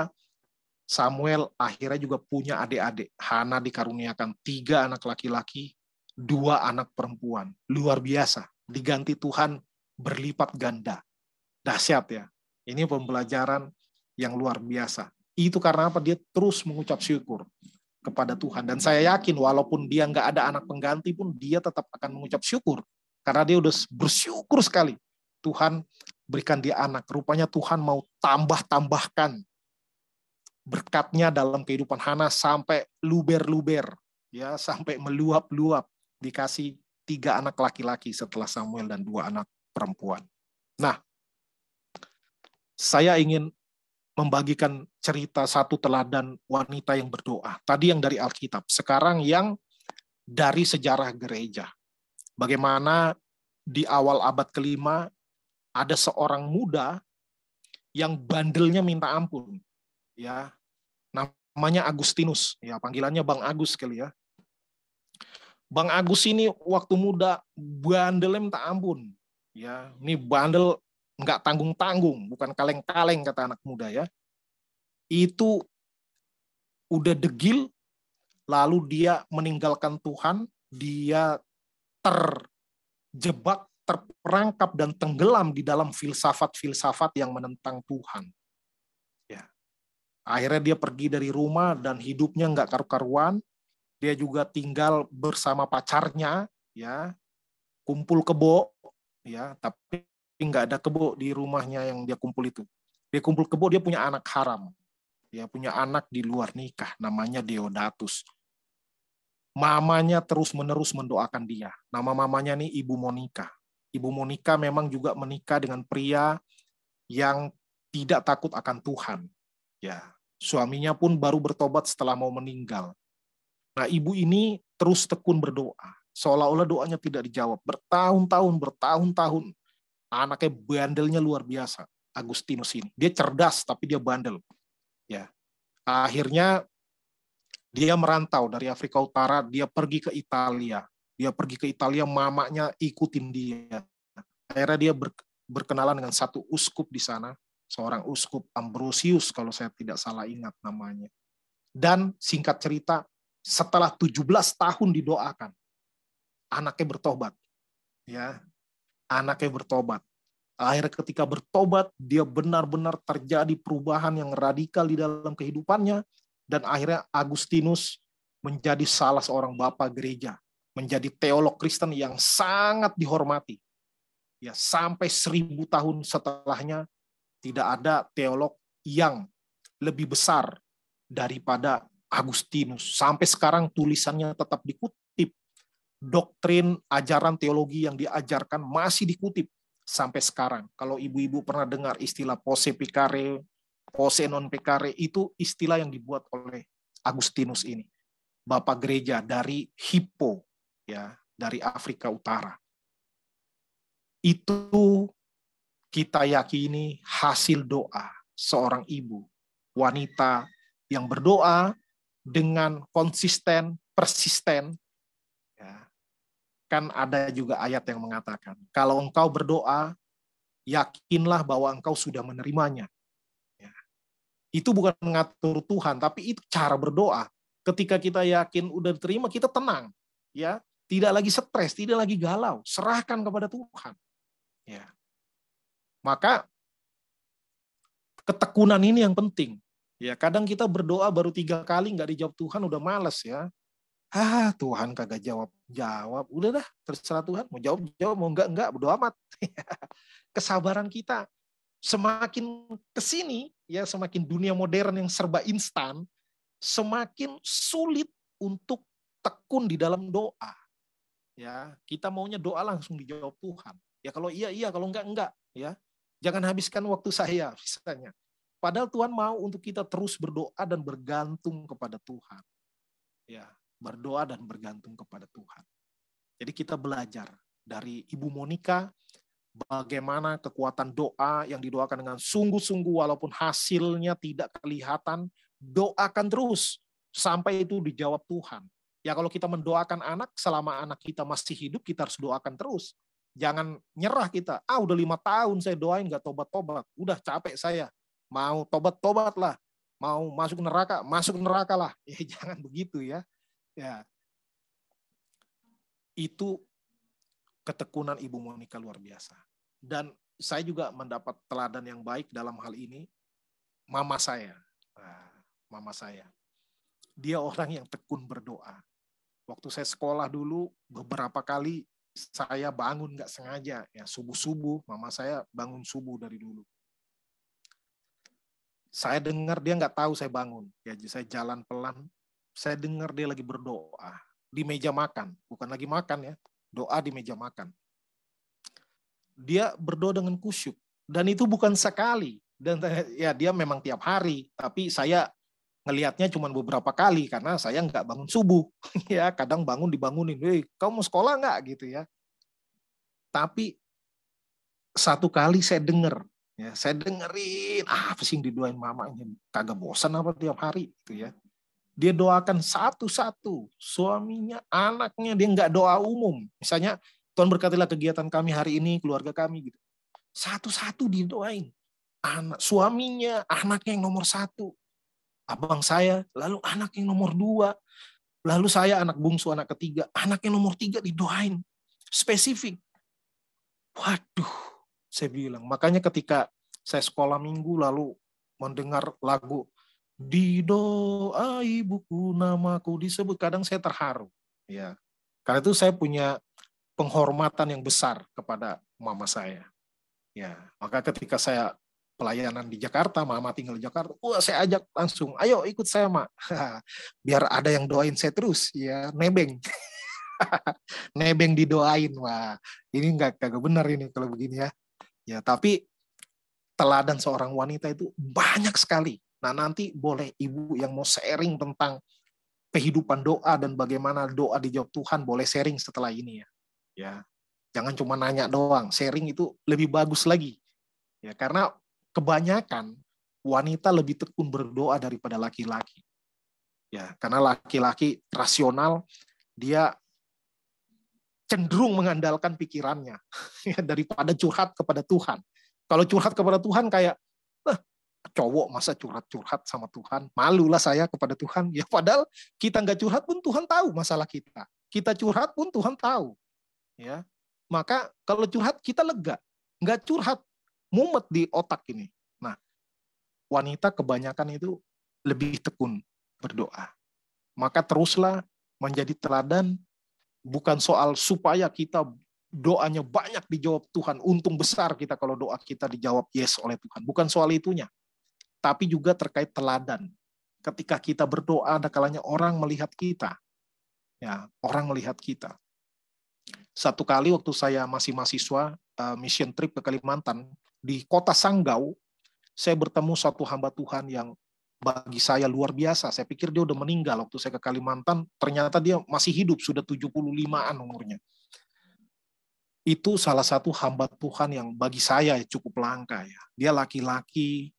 A: Samuel akhirnya juga punya adik-adik. Hana dikaruniakan 3 anak laki-laki, 2 anak perempuan. Luar biasa. Diganti Tuhan berlipat ganda. Dahsyat ya. Ini pembelajaran yang luar biasa. Itu karena apa? Dia terus mengucap syukur kepada Tuhan. Dan saya yakin walaupun dia nggak ada anak pengganti pun, dia tetap akan mengucap syukur. Karena dia udah bersyukur sekali. Tuhan berikan dia anak. Rupanya Tuhan mau tambah-tambahkan berkatnya dalam kehidupan Hana sampai luber-luber. Ya, sampai meluap-luap. Dikasih 3 anak laki-laki setelah Samuel dan 2 anak perempuan. Nah, saya ingin membagikan cerita satu teladan wanita yang berdoa. Tadi yang dari Alkitab. Sekarang yang dari sejarah gereja. Bagaimana di awal abad ke-5 ada seorang muda yang bandelnya minta ampun. Ya, namanya Agustinus. Ya, panggilannya Bang Agus kali ya. Bang Agus ini waktu muda bandelnya minta ampun. Ya, ini bandel nggak tanggung-tanggung, bukan kaleng-kaleng kata anak muda ya. Itu udah degil, lalu dia meninggalkan Tuhan, dia terjebak, terperangkap dan tenggelam di dalam filsafat-filsafat yang menentang Tuhan. Ya. Akhirnya dia pergi dari rumah dan hidupnya nggak karu-karuan. Dia juga tinggal bersama pacarnya, ya, kumpul kebo, ya, tapi nggak ada kebo di rumahnya yang dia kumpul itu. Dia kumpul kebo, dia punya anak haram. Dia punya anak di luar nikah, namanya Deodatus. Mamanya terus-menerus mendoakan dia. Nama mamanya nih Ibu Monica. Ibu Monica memang juga menikah dengan pria yang tidak takut akan Tuhan. Ya, suaminya pun baru bertobat setelah mau meninggal. Nah, ibu ini terus tekun berdoa. Seolah-olah doanya tidak dijawab. Bertahun-tahun. Anaknya bandelnya luar biasa. Agustinus ini. Dia cerdas, tapi dia bandel. Ya. Akhirnya dia merantau dari Afrika Utara, dia pergi ke Italia. Dia pergi ke Italia, mamanya ikutin dia. Akhirnya dia berkenalan dengan satu uskup di sana, seorang uskup Ambrosius kalau saya tidak salah ingat namanya. Dan singkat cerita, setelah 17 tahun didoakan, anaknya bertobat. Ya, anaknya bertobat. Akhirnya ketika bertobat, dia benar-benar terjadi perubahan yang radikal di dalam kehidupannya. Dan akhirnya Agustinus menjadi salah seorang bapak gereja. Menjadi teolog Kristen yang sangat dihormati. Ya, sampai 1000 tahun setelahnya, tidak ada teolog yang lebih besar daripada Agustinus. Sampai sekarang tulisannya tetap dikutip. Doktrin, ajaran teologi yang diajarkan masih dikutip sampai sekarang. Kalau ibu-ibu pernah dengar istilah posse peccare, posse non peccare, itu istilah yang dibuat oleh Agustinus ini. Bapak gereja dari Hippo, ya, dari Afrika Utara. Itu kita yakini hasil doa seorang ibu, wanita yang berdoa dengan konsisten, persisten, ya, kan ada juga ayat yang mengatakan, kalau engkau berdoa, yakinlah bahwa engkau sudah menerimanya. Ya. Itu bukan mengatur Tuhan, tapi itu cara berdoa. Ketika kita yakin udah diterima, kita tenang, ya, tidak lagi stres, tidak lagi galau, serahkan kepada Tuhan. Ya. Maka ketekunan ini yang penting. Ya, kadang kita berdoa baru 3 kali nggak dijawab Tuhan, udah males ya. Tuhan kagak jawab. Udah dah, terserah Tuhan. Mau jawab, mau enggak, bodo amat. Kesabaran kita semakin kesini, ya semakin dunia modern yang serba instan, semakin sulit untuk tekun di dalam doa. Ya, kita maunya doa langsung dijawab Tuhan. Ya kalau iya, kalau enggak. Ya, jangan habiskan waktu saya, misalnya. Padahal Tuhan mau untuk kita terus berdoa dan bergantung kepada Tuhan. Ya, berdoa dan bergantung kepada Tuhan. Jadi kita belajar dari Ibu Monica bagaimana kekuatan doa yang didoakan dengan sungguh-sungguh walaupun hasilnya tidak kelihatan, doakan terus sampai itu dijawab Tuhan. Ya kalau kita mendoakan anak, selama anak kita masih hidup, kita harus doakan terus. Jangan nyerah kita. Udah 5 tahun saya doain gak tobat-tobat. Udah capek saya. Mau tobat lah. Mau masuk neraka lah. Ya, jangan begitu ya. Ya. Itu ketekunan Ibu Monica luar biasa. Dan saya juga mendapat teladan yang baik dalam hal ini. Mama saya. Mama saya. Dia orang yang tekun berdoa. Waktu saya sekolah dulu, beberapa kali saya bangun nggak sengaja. Ya, subuh-subuh, mama saya bangun subuh dari dulu. Saya dengar dia nggak tahu saya bangun. Ya, saya jalan pelan. Saya dengar dia lagi berdoa di meja makan, bukan lagi makan ya, doa di meja makan. Dia berdoa dengan kusyuk dan itu bukan sekali dan ya dia memang tiap hari. Tapi saya ngelihatnya cuma beberapa kali karena saya nggak bangun subuh. Ya kadang bangun dibangunin, kamu mau sekolah nggak gitu ya. Tapi satu kali saya dengar. Ya, saya dengerin, apa sih yang didoain mamanya? Kagak bosan apa tiap hari gitu ya. Dia doakan satu-satu, suaminya, anaknya, dia nggak doa umum. Misalnya, Tuhan berkatilah kegiatan kami hari ini, keluarga kami gitu. Satu-satu didoain. Suaminya, anaknya yang nomor 1. Abang saya, lalu anak yang nomor 2. Lalu saya anak bungsu, anak ketiga. Anak yang nomor 3 didoain. Spesifik. Waduh. Saya bilang, makanya ketika saya sekolah minggu lalu mendengar lagu di doa ibuku namaku disebut, kadang saya terharu. Ya, karena itu saya punya penghormatan yang besar kepada mama saya. Ya, maka ketika saya pelayanan di Jakarta, mama tinggal di Jakarta, saya ajak langsung, ayo ikut saya mak, biar ada yang doain saya terus, ya nebeng. Nebeng didoain, wah ini kagak benar ini kalau begini ya. Ya, tapi teladan seorang wanita itu banyak sekali. Nah, nanti boleh ibu yang mau sharing tentang kehidupan doa dan bagaimana doa dijawab Tuhan, boleh sharing setelah ini ya. Ya. Jangan cuma nanya doang, sharing itu lebih bagus lagi. Ya, karena kebanyakan wanita lebih tekun berdoa daripada laki-laki. Ya, karena laki-laki rasional, dia cenderung mengandalkan pikirannya daripada curhat kepada Tuhan. Kalau curhat kepada Tuhan kayak, cowok masa curhat-curhat sama Tuhan, malulah saya kepada Tuhan. Ya padahal kita nggak curhat pun Tuhan tahu masalah kita. Kita curhat pun Tuhan tahu. Ya, maka kalau curhat kita lega, nggak curhat mumet di otak ini. Nah, wanita kebanyakan itu lebih tekun berdoa. Maka teruslah menjadi teladan. Bukan soal supaya kita doanya banyak dijawab Tuhan. Untung besar kita kalau doa kita dijawab yes oleh Tuhan. Bukan soal itunya. Tapi juga terkait teladan. Ketika kita berdoa, ada kalanya orang melihat kita. Ya, orang melihat kita. Satu kali waktu saya masih mahasiswa, mission trip ke Kalimantan, di kota Sanggau, saya bertemu satu hamba Tuhan yang bagi saya luar biasa. Saya pikir dia udah meninggal waktu saya ke Kalimantan, ternyata dia masih hidup, sudah 75-an umurnya. Itu salah satu hamba Tuhan yang bagi saya cukup langka ya. Dia laki-laki,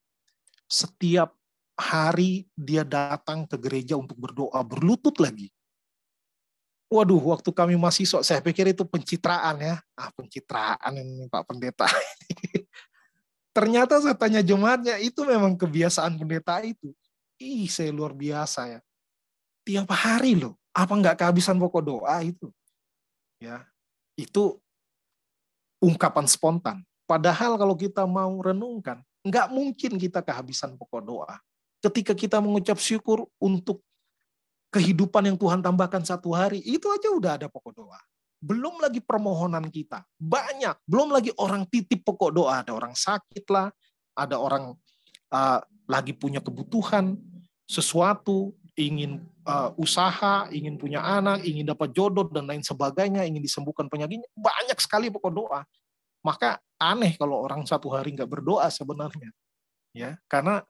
A: setiap hari dia datang ke gereja untuk berdoa, berlutut lagi. Waduh, waktu kami mahasiswa, saya pikir itu pencitraan ya. Pencitraan ini Pak Pendeta. Ternyata saya tanya jemaatnya, itu memang kebiasaan pendeta itu. Saya luar biasa ya. Tiap hari loh. Apa nggak kehabisan pokok doa itu? Ya, itu ungkapan spontan. Padahal kalau kita mau renungkan, nggak mungkin kita kehabisan pokok doa. Ketika kita mengucap syukur untuk kehidupan yang Tuhan tambahkan satu hari, itu aja udah ada pokok doa. Belum lagi permohonan kita. Banyak. Belum lagi orang titip pokok doa. Ada orang sakit lah. Ada orang lagi punya kebutuhan sesuatu, ingin usaha, ingin punya anak, ingin dapat jodoh, dan lain sebagainya, ingin disembuhkan penyakitnya. Banyak sekali pokok doa. Maka aneh kalau orang satu hari nggak berdoa sebenarnya. Ya, karena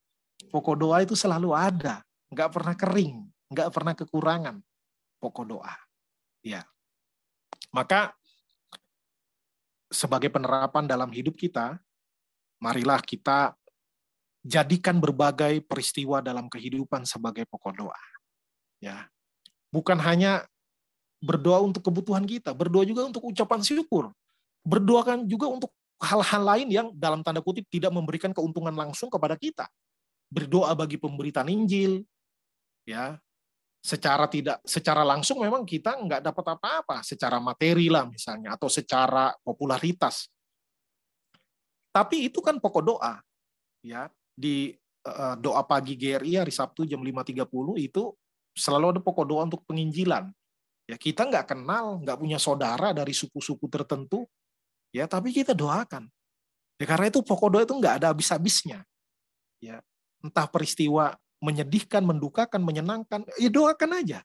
A: pokok doa itu selalu ada. Nggak pernah kering. Nggak pernah kekurangan pokok doa. Ya. Maka sebagai penerapan dalam hidup kita, marilah kita jadikan berbagai peristiwa dalam kehidupan sebagai pokok doa. Ya. Bukan hanya berdoa untuk kebutuhan kita, berdoa juga untuk ucapan syukur. Berdoakan juga untuk hal-hal lain yang dalam tanda kutip tidak memberikan keuntungan langsung kepada kita. Berdoa bagi pemberitaan Injil, ya. Secara langsung memang kita nggak dapat apa-apa, secara materi lah misalnya, atau secara popularitas. Tapi itu kan pokok doa. Ya, di doa pagi GRI hari Sabtu jam 5.30 itu selalu ada pokok doa untuk penginjilan. Ya, kita nggak kenal, nggak punya saudara dari suku-suku tertentu, ya, tapi kita doakan. Ya, karena itu pokok doa itu nggak ada habis-habisnya. Ya, entah peristiwa menyedihkan, mendukakan, menyenangkan, ya doakan aja.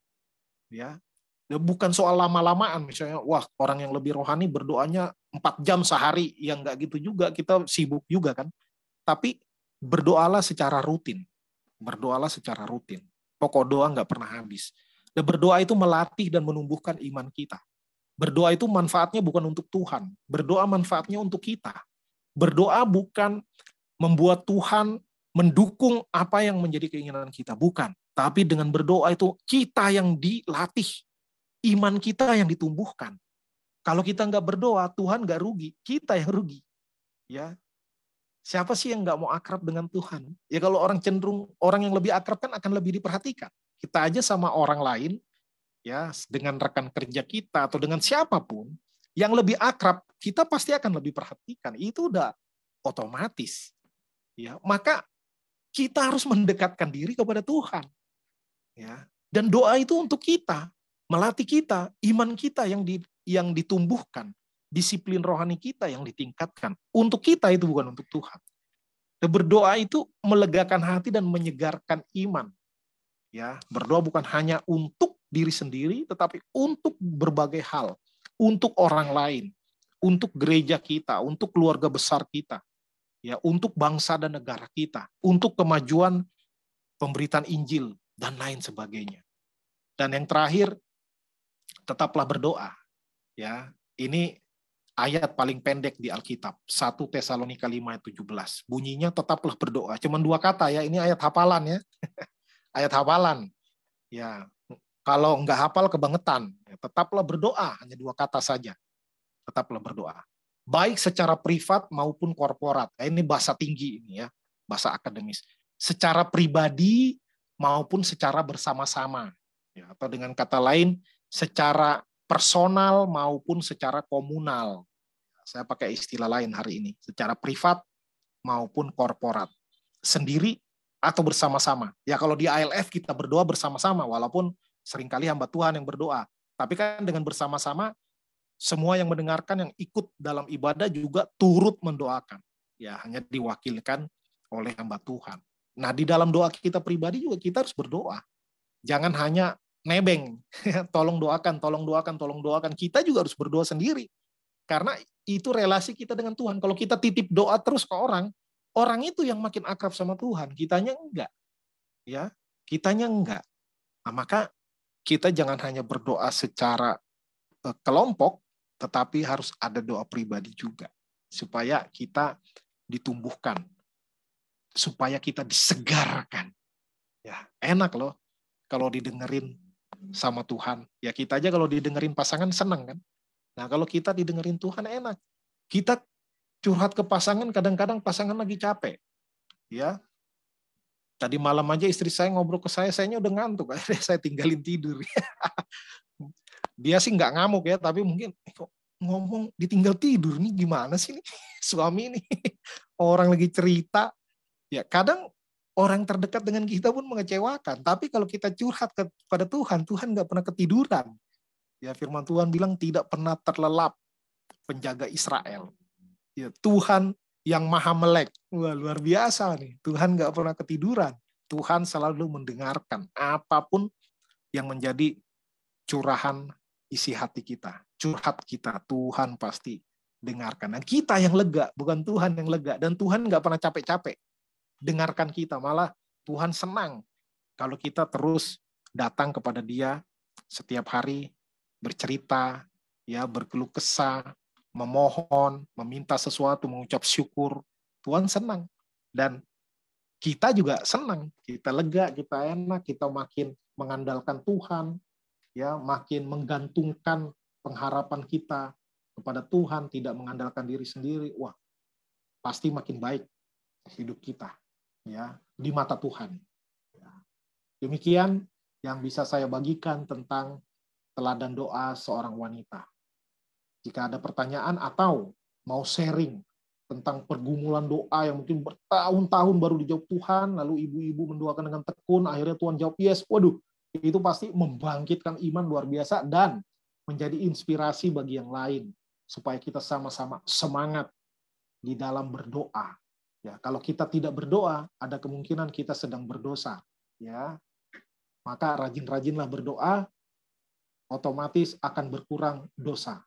A: Ya, bukan soal lama-lamaan, misalnya, wah orang yang lebih rohani berdoanya 4 jam sehari, yang nggak gitu juga, kita sibuk juga kan. Tapi berdoalah secara rutin. Berdoalah secara rutin. Pokok doa nggak pernah habis. Dan berdoa itu melatih dan menumbuhkan iman kita. Berdoa itu manfaatnya bukan untuk Tuhan. Berdoa manfaatnya untuk kita. Berdoa bukan membuat Tuhan mendukung apa yang menjadi keinginan kita. Bukan. Tapi dengan berdoa itu kita yang dilatih. Iman kita yang ditumbuhkan. Kalau kita nggak berdoa, Tuhan nggak rugi. Kita yang rugi. Ya, siapa sih yang nggak mau akrab dengan Tuhan? Ya kalau orang cenderung, orang yang lebih akrab kan akan lebih diperhatikan. Kita aja sama orang lain, ya dengan rekan kerja kita atau dengan siapapun, yang lebih akrab, kita pasti akan lebih perhatikan. Itu udah otomatis. Ya, maka kita harus mendekatkan diri kepada Tuhan. Ya, dan doa itu untuk kita, melatih kita, iman kita yang ditumbuhkan, disiplin rohani kita yang ditingkatkan. Untuk kita itu bukan untuk Tuhan. Dan berdoa itu melegakan hati dan menyegarkan iman. Ya, berdoa bukan hanya untuk diri sendiri, tetapi untuk berbagai hal, untuk orang lain, untuk gereja kita, untuk keluarga besar kita, ya, untuk bangsa dan negara kita, untuk kemajuan pemberitaan Injil dan lain sebagainya. Dan yang terakhir, tetaplah berdoa. Ya, ini ayat paling pendek di Alkitab, 1 Tesalonika 5:17. Bunyinya tetaplah berdoa. Cuma 2 kata ya, ini ayat hafalan ya. Ayat hafalan. Ya, kalau nggak hafal kebangetan. Ya, tetaplah berdoa, hanya 2 kata saja. Tetaplah berdoa. Baik secara privat maupun korporat. Ini bahasa tinggi ini ya, bahasa akademis. Secara pribadi maupun secara bersama-sama. Ya, atau dengan kata lain, secara personal maupun secara komunal. Saya pakai istilah lain hari ini. Secara privat maupun korporat. Sendiri atau bersama-sama. Ya kalau di ALF kita berdoa bersama-sama, walaupun seringkali hamba Tuhan yang berdoa. Tapi kan dengan bersama-sama, semua yang mendengarkan, yang ikut dalam ibadah juga turut mendoakan. Ya, hanya diwakilkan oleh hamba Tuhan. Nah, di dalam doa kita pribadi juga kita harus berdoa. Jangan hanya nebeng, tolong doakan, tolong doakan, tolong doakan. Kita juga harus berdoa sendiri. Karena itu relasi kita dengan Tuhan. Kalau kita titip doa terus ke orang itu yang makin akrab sama Tuhan. Kitanya enggak. Ya, kitanya enggak. Nah, maka kita jangan hanya berdoa secara kelompok, tetapi harus ada doa pribadi juga. Supaya kita ditumbuhkan. Supaya kita disegarkan. Ya, enak loh kalau didengerin sama Tuhan. Ya kita aja kalau didengerin pasangan senang kan. Nah kalau kita didengerin Tuhan enak. Kita curhat ke pasangan, kadang-kadang pasangan lagi capek. Ya, tadi malam aja istri saya ngobrol ke sayanya udah ngantuk. Akhirnya saya tinggalin tidur. Dia sih nggak ngamuk ya, tapi mungkin kok ngomong ditinggal tidur nih gimana sih nih suami ini. Orang lagi cerita. Ya kadang orang terdekat dengan kita pun mengecewakan. Tapi kalau kita curhat kepada Tuhan, Tuhan nggak pernah ketiduran. Ya firman Tuhan bilang tidak pernah terlelap penjaga Israel. Ya Tuhan yang maha melek. Wah luar biasa nih. Tuhan nggak pernah ketiduran. Tuhan selalu mendengarkan apapun yang menjadi curahan isi hati kita. Curhat kita, Tuhan pasti dengarkan. Dan kita yang lega, bukan Tuhan yang lega. Dan Tuhan nggak pernah capek-capek dengarkan kita. Malah Tuhan senang kalau kita terus datang kepada Dia setiap hari, bercerita, ya berkeluh kesah, memohon, meminta sesuatu, mengucap syukur. Tuhan senang. Dan kita juga senang. Kita lega, kita enak, kita makin mengandalkan Tuhan, ya makin menggantungkan pengharapan kita kepada Tuhan, tidak mengandalkan diri sendiri. Wah, pasti makin baik hidup kita, ya di mata Tuhan. Demikian yang bisa saya bagikan tentang teladan doa seorang wanita. Jika ada pertanyaan atau mau sharing tentang pergumulan doa yang mungkin bertahun-tahun baru dijawab Tuhan, lalu ibu-ibu mendoakan dengan tekun, akhirnya Tuhan jawab yes, waduh, itu pasti membangkitkan iman luar biasa dan menjadi inspirasi bagi yang lain, supaya kita sama-sama semangat di dalam berdoa. Ya, kalau kita tidak berdoa, ada kemungkinan kita sedang berdosa. Ya, maka rajin-rajinlah berdoa, otomatis akan berkurang dosa.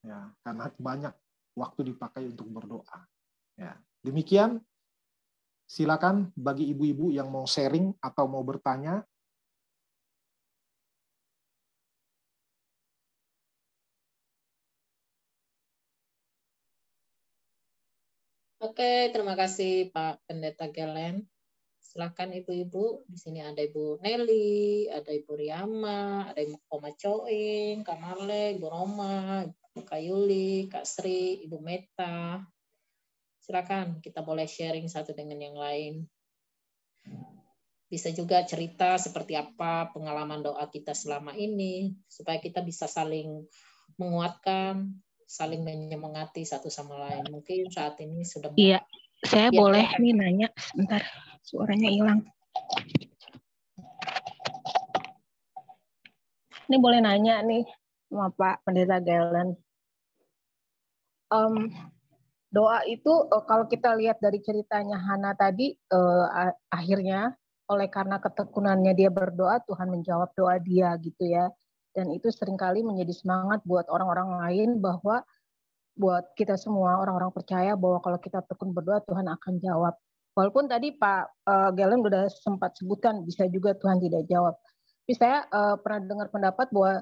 A: Ya, karena banyak waktu dipakai untuk berdoa. Ya, demikian. Silakan bagi ibu-ibu yang mau sharing atau mau bertanya.
B: Oke, terima kasih Pak Pendeta Gelen. Silakan ibu-ibu. Di sini ada Ibu Nelly, ada Ibu Riama, ada Ibu Koma Coing, Kak Marle, Ibu Roma, Ibu Kayuli, Kak Sri, Ibu Meta. Silakan, kita boleh sharing satu dengan yang lain. Bisa juga cerita seperti apa pengalaman doa kita selama ini, supaya kita bisa saling menguatkan, saling menyemangati satu sama lain. Mungkin saat ini sudah mau.
C: Iya, saya
B: Ya,
C: boleh
B: silakan.
C: nih nanya sebentar, suaranya hilang. Ini boleh nanya nih sama Pak Pendeta Galen. Doa itu kalau kita lihat dari ceritanya Hana tadi, akhirnya oleh karena ketekunannya dia berdoa, Tuhan menjawab doa dia gitu ya. Dan itu seringkali menjadi semangat buat orang-orang lain, bahwa buat kita semua orang-orang percaya bahwa kalau kita tekun berdoa, Tuhan akan jawab. Walaupun tadi Pak Galen sudah sempat sebutkan bisa juga Tuhan tidak jawab. Tapi saya pernah dengar pendapat bahwa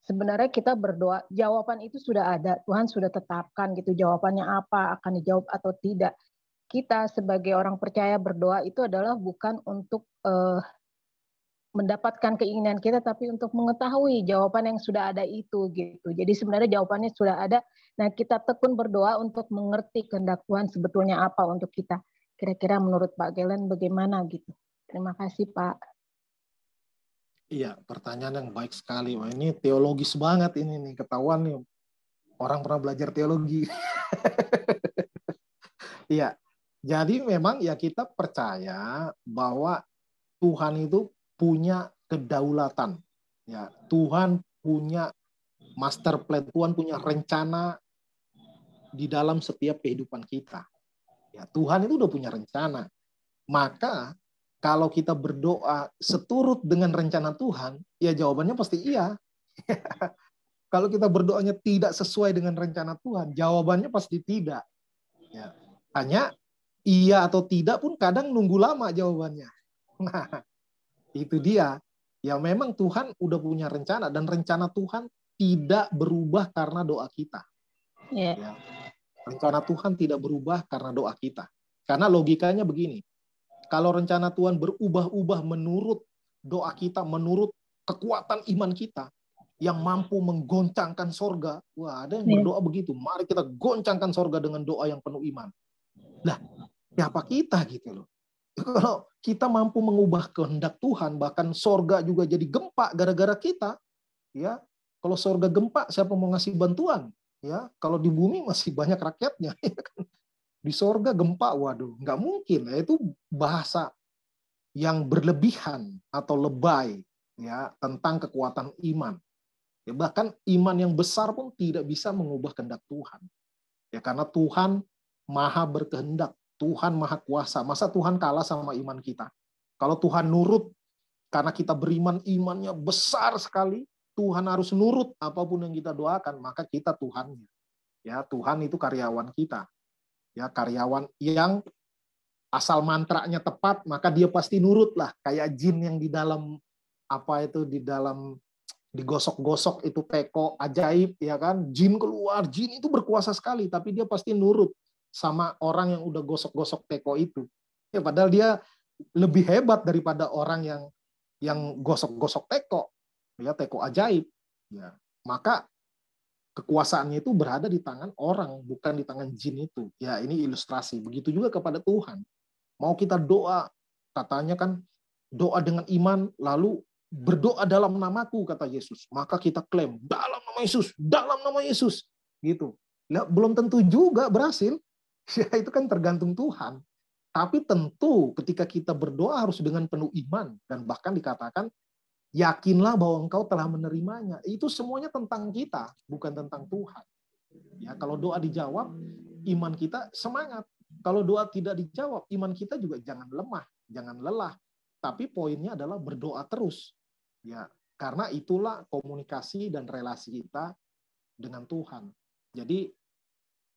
C: sebenarnya kita berdoa, jawaban itu sudah ada, Tuhan sudah tetapkan gitu jawabannya apa, akan dijawab atau tidak. Kita sebagai orang percaya berdoa itu adalah bukan untuk mendapatkan keinginan kita, tapi untuk mengetahui jawaban yang sudah ada itu gitu. Jadi sebenarnya jawabannya sudah ada. Nah, kita tekun berdoa untuk mengerti kehendak Tuhan sebetulnya apa untuk kita. Kira-kira menurut Pak Gelen bagaimana gitu. Terima kasih Pak.
A: Iya, pertanyaan yang baik sekali. Wah, ini teologis banget ini nih, ketahuan nih. Orang pernah belajar teologi. Iya, jadi memang ya kita percaya bahwa Tuhan itu punya kedaulatan. Ya, Tuhan punya master plan, Tuhan punya rencana di dalam setiap kehidupan kita. Ya, Tuhan itu udah punya rencana. Maka kalau kita berdoa seturut dengan rencana Tuhan, ya jawabannya pasti iya. Kalau kita berdoanya tidak sesuai dengan rencana Tuhan, jawabannya pasti tidak. Ya, hanya iya atau tidak pun kadang nunggu lama jawabannya. Nah, itu dia. Ya memang Tuhan udah punya rencana, dan rencana Tuhan tidak berubah karena doa kita. Ya. Rencana Tuhan tidak berubah karena doa kita. Karena logikanya begini, Kalau rencana Tuhan berubah-ubah menurut doa kita, menurut kekuatan iman kita yang mampu menggoncangkan sorga. Wah, ada yang berdoa begitu. Mari kita goncangkan sorga dengan doa yang penuh iman. Lah, siapa kita gitu loh. Kalau kita mampu mengubah kehendak Tuhan, bahkan sorga juga jadi gempa gara-gara kita, ya. Kalau sorga gempa, siapa mau ngasih bantuan? Ya, kalau di bumi masih banyak rakyatnya. Di sorga gempa, waduh, nggak mungkin. Itu bahasa yang berlebihan atau lebay, ya, tentang kekuatan iman. Ya, bahkan iman yang besar pun tidak bisa mengubah kehendak Tuhan. Ya, karena Tuhan maha berkehendak, Tuhan maha kuasa. Masa Tuhan kalah sama iman kita? Kalau Tuhan nurut, karena kita beriman, imannya besar sekali, Tuhan harus nurut apapun yang kita doakan, maka kita Tuhannya. Ya, Tuhan itu karyawan kita. Ya, karyawan yang asal mantranya tepat, maka dia pasti nurut lah. Kayak jin yang di dalam digosok-gosok itu teko ajaib, ya kan? Jin keluar, jin itu berkuasa sekali, tapi dia pasti nurut sama orang yang udah gosok-gosok teko itu. Ya, padahal dia lebih hebat daripada orang yang gosok-gosok teko, ya, teko ajaib. Ya, maka kekuasaannya itu berada di tangan orang, bukan di tangan jin itu. Ya, ini ilustrasi. Begitu juga kepada Tuhan. Mau kita doa, katanya kan doa dengan iman, lalu berdoa dalam namaku, kata Yesus. Maka kita klaim, dalam nama Yesus, dalam nama Yesus. Gitu. Nah, belum tentu juga berhasil. Ya, itu kan tergantung Tuhan. Tapi tentu ketika kita berdoa harus dengan penuh iman. Dan bahkan dikatakan, yakinlah bahwa engkau telah menerimanya. Itu semuanya tentang kita, bukan tentang Tuhan. Ya, kalau doa dijawab, iman kita semangat. Kalau doa tidak dijawab, iman kita juga jangan lemah, jangan lelah. Tapi poinnya adalah berdoa terus. Ya, karena itulah komunikasi dan relasi kita dengan Tuhan. Jadi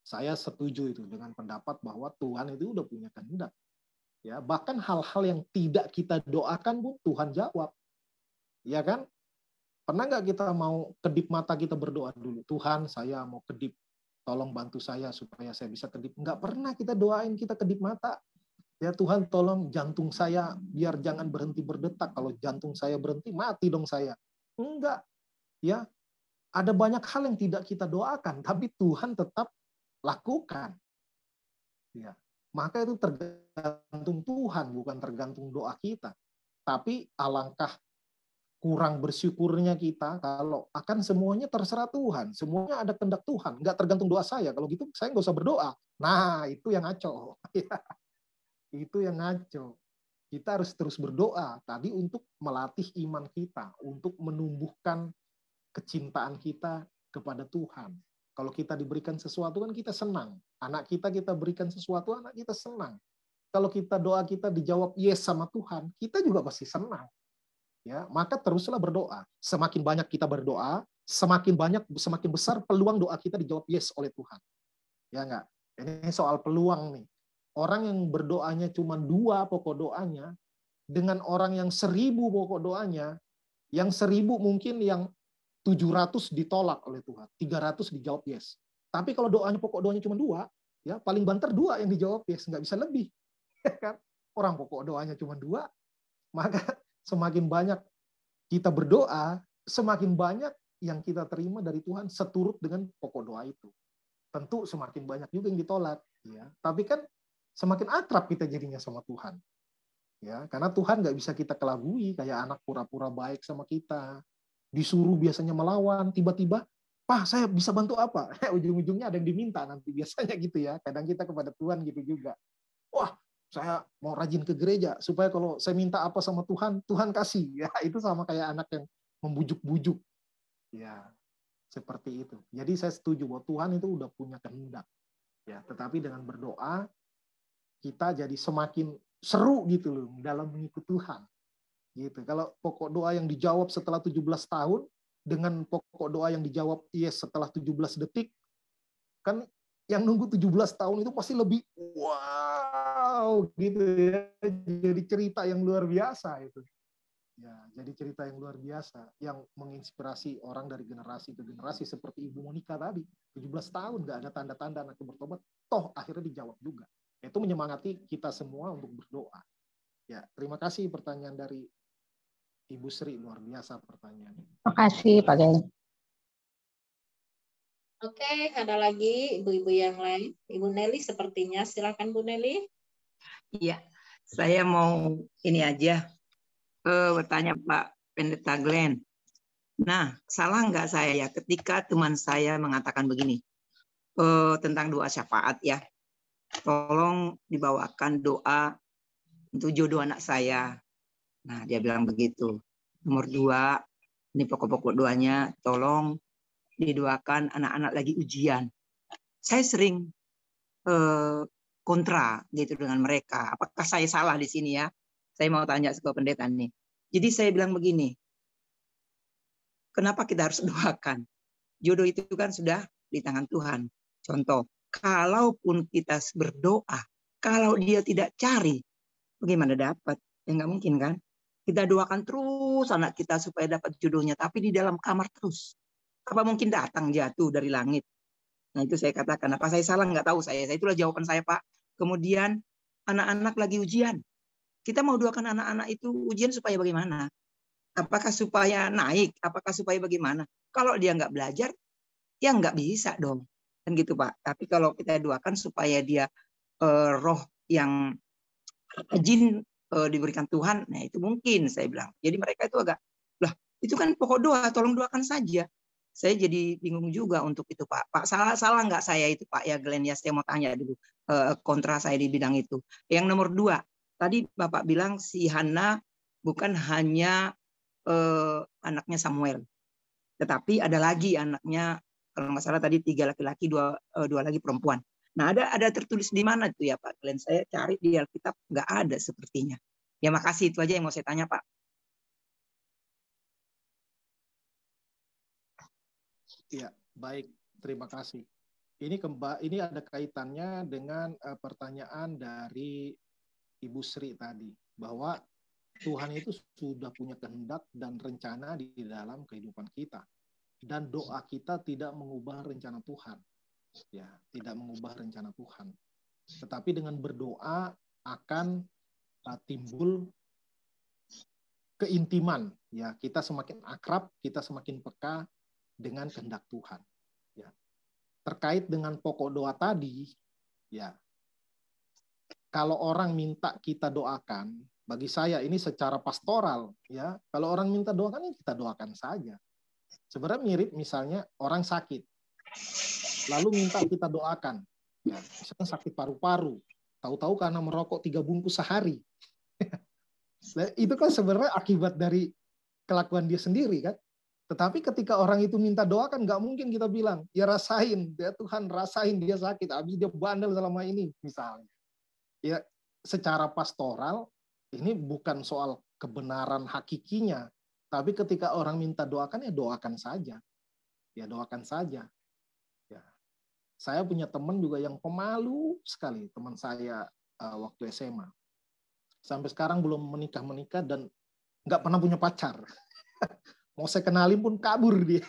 A: saya setuju itu dengan pendapat bahwa Tuhan itu udah punya kehendak. Ya, bahkan hal-hal yang tidak kita doakan pun Tuhan jawab. Ya kan? Pernah nggak kita mau kedip mata kita berdoa dulu, Tuhan saya mau kedip, tolong bantu saya supaya saya bisa kedip. Nggak pernah kita doain kita kedip mata. Ya Tuhan tolong jantung saya biar jangan berhenti berdetak. Kalau jantung saya berhenti, mati dong saya. Enggak. Ya, ada banyak hal yang tidak kita doakan, tapi Tuhan tetap lakukan. Ya, maka itu tergantung Tuhan, bukan tergantung doa kita. Tapi alangkah kurang bersyukurnya kita kalau akan semuanya terserah Tuhan. Semuanya ada kehendak Tuhan. Nggak tergantung doa saya. Kalau gitu saya nggak usah berdoa. Nah, itu yang ngaco. Itu yang ngaco. Kita harus terus berdoa. Tadi untuk melatih iman kita. Untuk menumbuhkan kecintaan kita kepada Tuhan. Kalau kita diberikan sesuatu kan kita senang. Anak kita berikan sesuatu, anak kita senang. Kalau kita doa kita dijawab yes sama Tuhan, kita juga pasti senang. Ya, maka teruslah berdoa. Semakin banyak kita berdoa, semakin besar peluang doa kita dijawab yes oleh Tuhan. Ya enggak? Ini soal peluang nih. Orang yang berdoanya cuma 2 pokok doanya, dengan orang yang 1000 pokok doanya, yang 1000 mungkin yang 700 ditolak oleh Tuhan, 300 dijawab yes. Tapi kalau pokok doanya cuma 2, ya paling banter 2 yang dijawab yes, nggak bisa lebih. Ya kan? Orang pokok doanya cuma 2, maka semakin banyak kita berdoa, semakin banyak yang kita terima dari Tuhan seturut dengan pokok doa itu. Tentu semakin banyak juga yang ditolak, ya. Tapi kan semakin akrab kita jadinya sama Tuhan, ya. Karena Tuhan nggak bisa kita kelabui kayak anak pura-pura baik sama kita, disuruh biasanya melawan, tiba-tiba, Pak, saya bisa bantu apa? Ujung-ujungnya ada yang diminta nanti biasanya gitu ya. Kadang kita kepada Tuhan gitu juga. Wah, saya mau rajin ke gereja supaya kalau saya minta apa sama Tuhan, Tuhan kasih. Ya, itu sama kayak anak yang membujuk-bujuk. Ya, seperti itu. Jadi saya setuju bahwa Tuhan itu udah punya kehendak. Ya, tetapi dengan berdoa kita jadi semakin seru gitu loh dalam mengikuti Tuhan. Gitu. Kalau pokok doa yang dijawab setelah 17 tahun dengan pokok doa yang dijawab yes setelah 17 detik, kan yang nunggu 17 tahun itu pasti lebih wow gitu ya. Jadi cerita yang luar biasa itu. Ya, jadi cerita yang luar biasa yang menginspirasi orang dari generasi ke generasi seperti Ibu Monica tadi. 17 tahun nggak ada tanda-tanda anak bertobat, toh akhirnya dijawab juga. Itu menyemangati kita semua untuk berdoa. Ya, terima kasih pertanyaan dari Ibu Sri, luar biasa pertanyaannya.
C: Makasih Pak Glenn.
B: Oke, ada lagi ibu-ibu yang lain. Ibu Nelly sepertinya. Silakan Bu Nelly.
D: Iya, saya mau ini aja bertanya Pak Pendeta Glenn. Nah, salah nggak saya ya ketika teman saya mengatakan begini tentang doa syafaat ya. Tolong dibawakan doa untuk jodoh anak saya. Nah, dia bilang begitu. Nomor 2, ini pokok-pokok doanya, tolong didoakan anak-anak lagi ujian. Saya sering kontra gitu dengan mereka. Apakah saya salah di sini ya? Saya mau tanya ke pendeta nih. Jadi saya bilang begini, kenapa kita harus doakan? Jodoh itu kan sudah di tangan Tuhan. Contoh, kalaupun kita berdoa, kalau dia tidak cari, bagaimana dapat? Ya nggak mungkin kan? Kita doakan terus anak kita supaya dapat jodohnya, tapi di dalam kamar terus. Apa mungkin datang jatuh dari langit? Nah itu saya katakan, apa saya salah? Nggak tahu saya. Itulah jawaban saya Pak. Kemudian anak-anak lagi ujian. Kita mau doakan anak-anak itu ujian supaya bagaimana? Apakah supaya naik? Apakah supaya bagaimana? Kalau dia nggak belajar, ya nggak bisa dong. Kan gitu Pak. Tapi kalau kita doakan supaya dia roh yang rajin diberikan Tuhan, nah itu mungkin saya bilang. Jadi mereka itu agak, lah itu kan pokok doa, tolong doakan saja. Saya jadi bingung juga untuk itu Pak. Pak salah nggak saya itu Pak ya Glenn ya, saya mau tanya dulu kontra saya di bidang itu. Yang nomor 2, tadi Bapak bilang si Hana bukan hanya anaknya Samuel, tetapi ada lagi anaknya, kalau nggak salah tadi 3 laki-laki, 2 lagi perempuan. Nah ada tertulis di mana itu ya Pak Glenn? Saya cari di Alkitab nggak ada sepertinya. Ya makasih, itu aja yang mau saya tanya Pak.
A: Ya, baik, terima kasih. Ini ada kaitannya dengan pertanyaan dari Ibu Sri tadi, bahwa Tuhan itu sudah punya kehendak dan rencana di dalam kehidupan kita. Dan doa kita tidak mengubah rencana Tuhan. Ya, tidak mengubah rencana Tuhan. Tetapi dengan berdoa akan timbul keintiman. Ya, kita semakin akrab, kita semakin peka dengan kehendak Tuhan. Ya. Terkait dengan pokok doa tadi, ya, kalau orang minta kita doakan, bagi saya ini secara pastoral, ya, kalau orang minta doakan, ya kita doakan saja. Sebenarnya mirip misalnya orang sakit, lalu minta kita doakan, ya, misalnya sakit paru-paru, tahu-tahu karena merokok 3 bungkus sehari. Itu kan sebenarnya akibat dari kelakuan dia sendiri kan. Tetapi ketika orang itu minta doakan, nggak mungkin kita bilang, ya rasain, ya Tuhan rasain dia sakit, habis dia bandel selama ini, misalnya. Ya, secara pastoral, ini bukan soal kebenaran hakikinya, tapi ketika orang minta doakan, ya doakan saja. Ya doakan saja. Ya. Saya punya teman juga yang pemalu sekali, teman saya waktu SMA. Sampai sekarang belum menikah dan nggak pernah punya pacar. Mau saya kenalin pun kabur dia.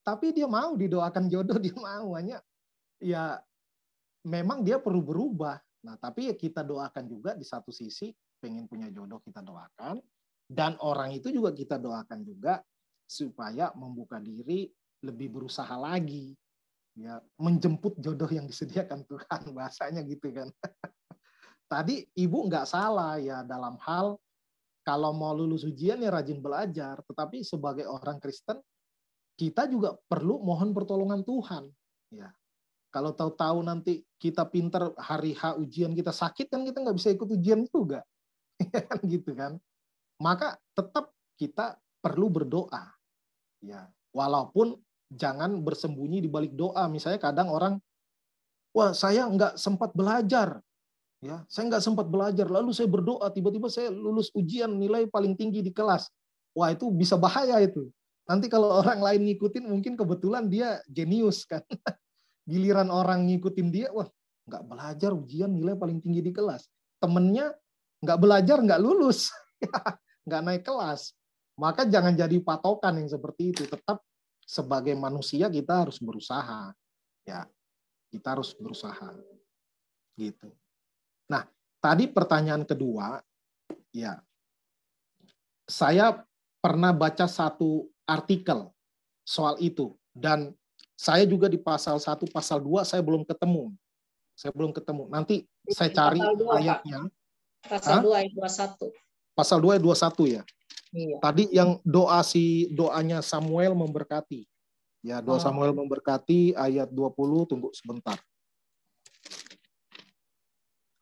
A: Tapi dia mau didoakan jodoh, dia mau. Hanya ya memang dia perlu berubah. Nah, tapi ya kita doakan juga di satu sisi, pengen punya jodoh kita doakan. Dan orang itu juga kita doakan juga supaya membuka diri, lebih berusaha lagi. Ya, menjemput jodoh yang disediakan Tuhan, bahasanya gitu kan. Tadi Ibu nggak salah ya dalam hal kalau mau lulus ujian ya rajin belajar, tetapi sebagai orang Kristen kita juga perlu mohon pertolongan Tuhan. Ya, kalau tahu-tahu nanti kita pinter hari H ujian kita sakit kan kita nggak bisa ikut ujian juga, gitu kan? Maka tetap kita perlu berdoa, ya. Walaupun jangan bersembunyi di balik doa. Misalnya kadang orang, wah saya nggak sempat belajar. Ya, saya nggak sempat belajar, lalu saya berdoa, tiba-tiba saya lulus ujian nilai paling tinggi di kelas. Wah, itu bisa bahaya itu. Nanti kalau orang lain ngikutin, mungkin kebetulan dia jenius kan. Giliran orang ngikutin dia, wah nggak belajar ujian nilai paling tinggi di kelas. Temennya nggak belajar, nggak lulus, nggak naik kelas. Maka jangan jadi patokan yang seperti itu. Tetap sebagai manusia kita harus berusaha. Ya, kita harus berusaha. Gitu. Nah, tadi pertanyaan kedua, Ya. Saya pernah baca satu artikel soal itu, dan saya juga di pasal 1, pasal 2 saya belum ketemu. Nanti saya cari
B: Pasal 2,
A: ayatnya.
B: Pak. Pasal 2 ayat 21.
A: Pasal 2 ayat 21 ya.
B: Iya.
A: Tadi yang doanya Samuel memberkati. Ya, doa Samuel memberkati ayat 20, tunggu sebentar.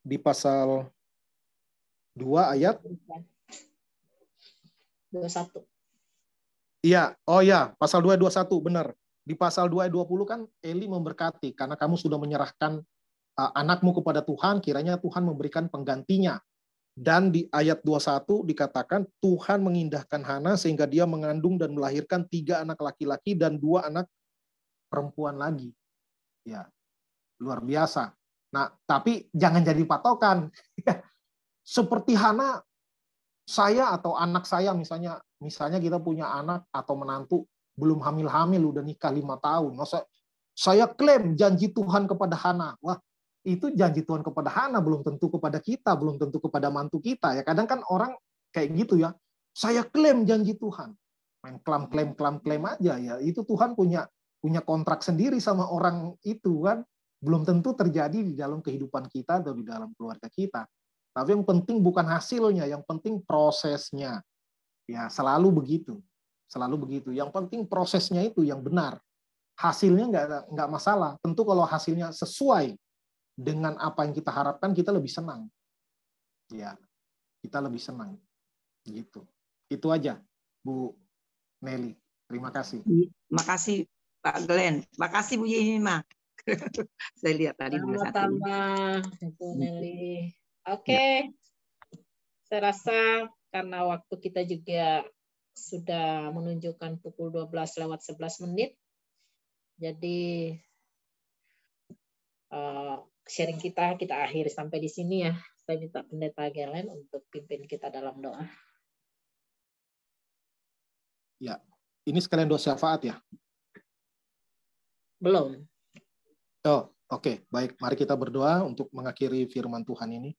A: Di pasal 2 ayat
B: 21.
A: Iya, oh ya, pasal 2 ayat 21, benar. Di pasal 2 ayat 20 kan Eli memberkati karena kamu sudah menyerahkan anakmu kepada Tuhan, kiranya Tuhan memberikan penggantinya. Dan di ayat 21 dikatakan Tuhan mengindahkan Hana sehingga dia mengandung dan melahirkan 3 anak laki-laki dan 2 anak perempuan lagi. Ya, luar biasa. Nah, tapi jangan jadi patokan. Seperti Hana, saya atau anak saya misalnya kita punya anak atau menantu belum hamil-hamil udah nikah 5 tahun. Masa saya klaim janji Tuhan kepada Hana. Wah, itu janji Tuhan kepada Hana belum tentu kepada kita, belum tentu kepada mantu kita. Ya kadang kan orang kayak gitu ya. Saya klaim janji Tuhan. Main klaim aja ya. Itu Tuhan punya kontrak sendiri sama orang itu kan. Belum tentu terjadi di dalam kehidupan kita atau di dalam keluarga kita. Tapi yang penting bukan hasilnya, yang penting prosesnya. Ya, selalu begitu. Yang penting prosesnya itu yang benar. Hasilnya nggak masalah. Tentu kalau hasilnya sesuai dengan apa yang kita harapkan, kita lebih senang. Ya, kita lebih senang. Gitu. Itu aja, Bu Nelly. Terima kasih.
D: Terima kasih Pak Glenn. Terima kasih Bu Yimima. Saya lihat tadi
B: Sama-sama, Bu Nelly. Oke. Saya rasa karena waktu kita juga sudah menunjukkan pukul 12:11 menit. Jadi sharing kita akhiri sampai di sini ya. Saya minta Pendeta Gelen untuk pimpin kita dalam doa.
A: Ya, ini sekalian doa syafaat ya?
B: Belum.
A: Oh, oke. Baik, mari kita berdoa untuk mengakhiri firman Tuhan ini.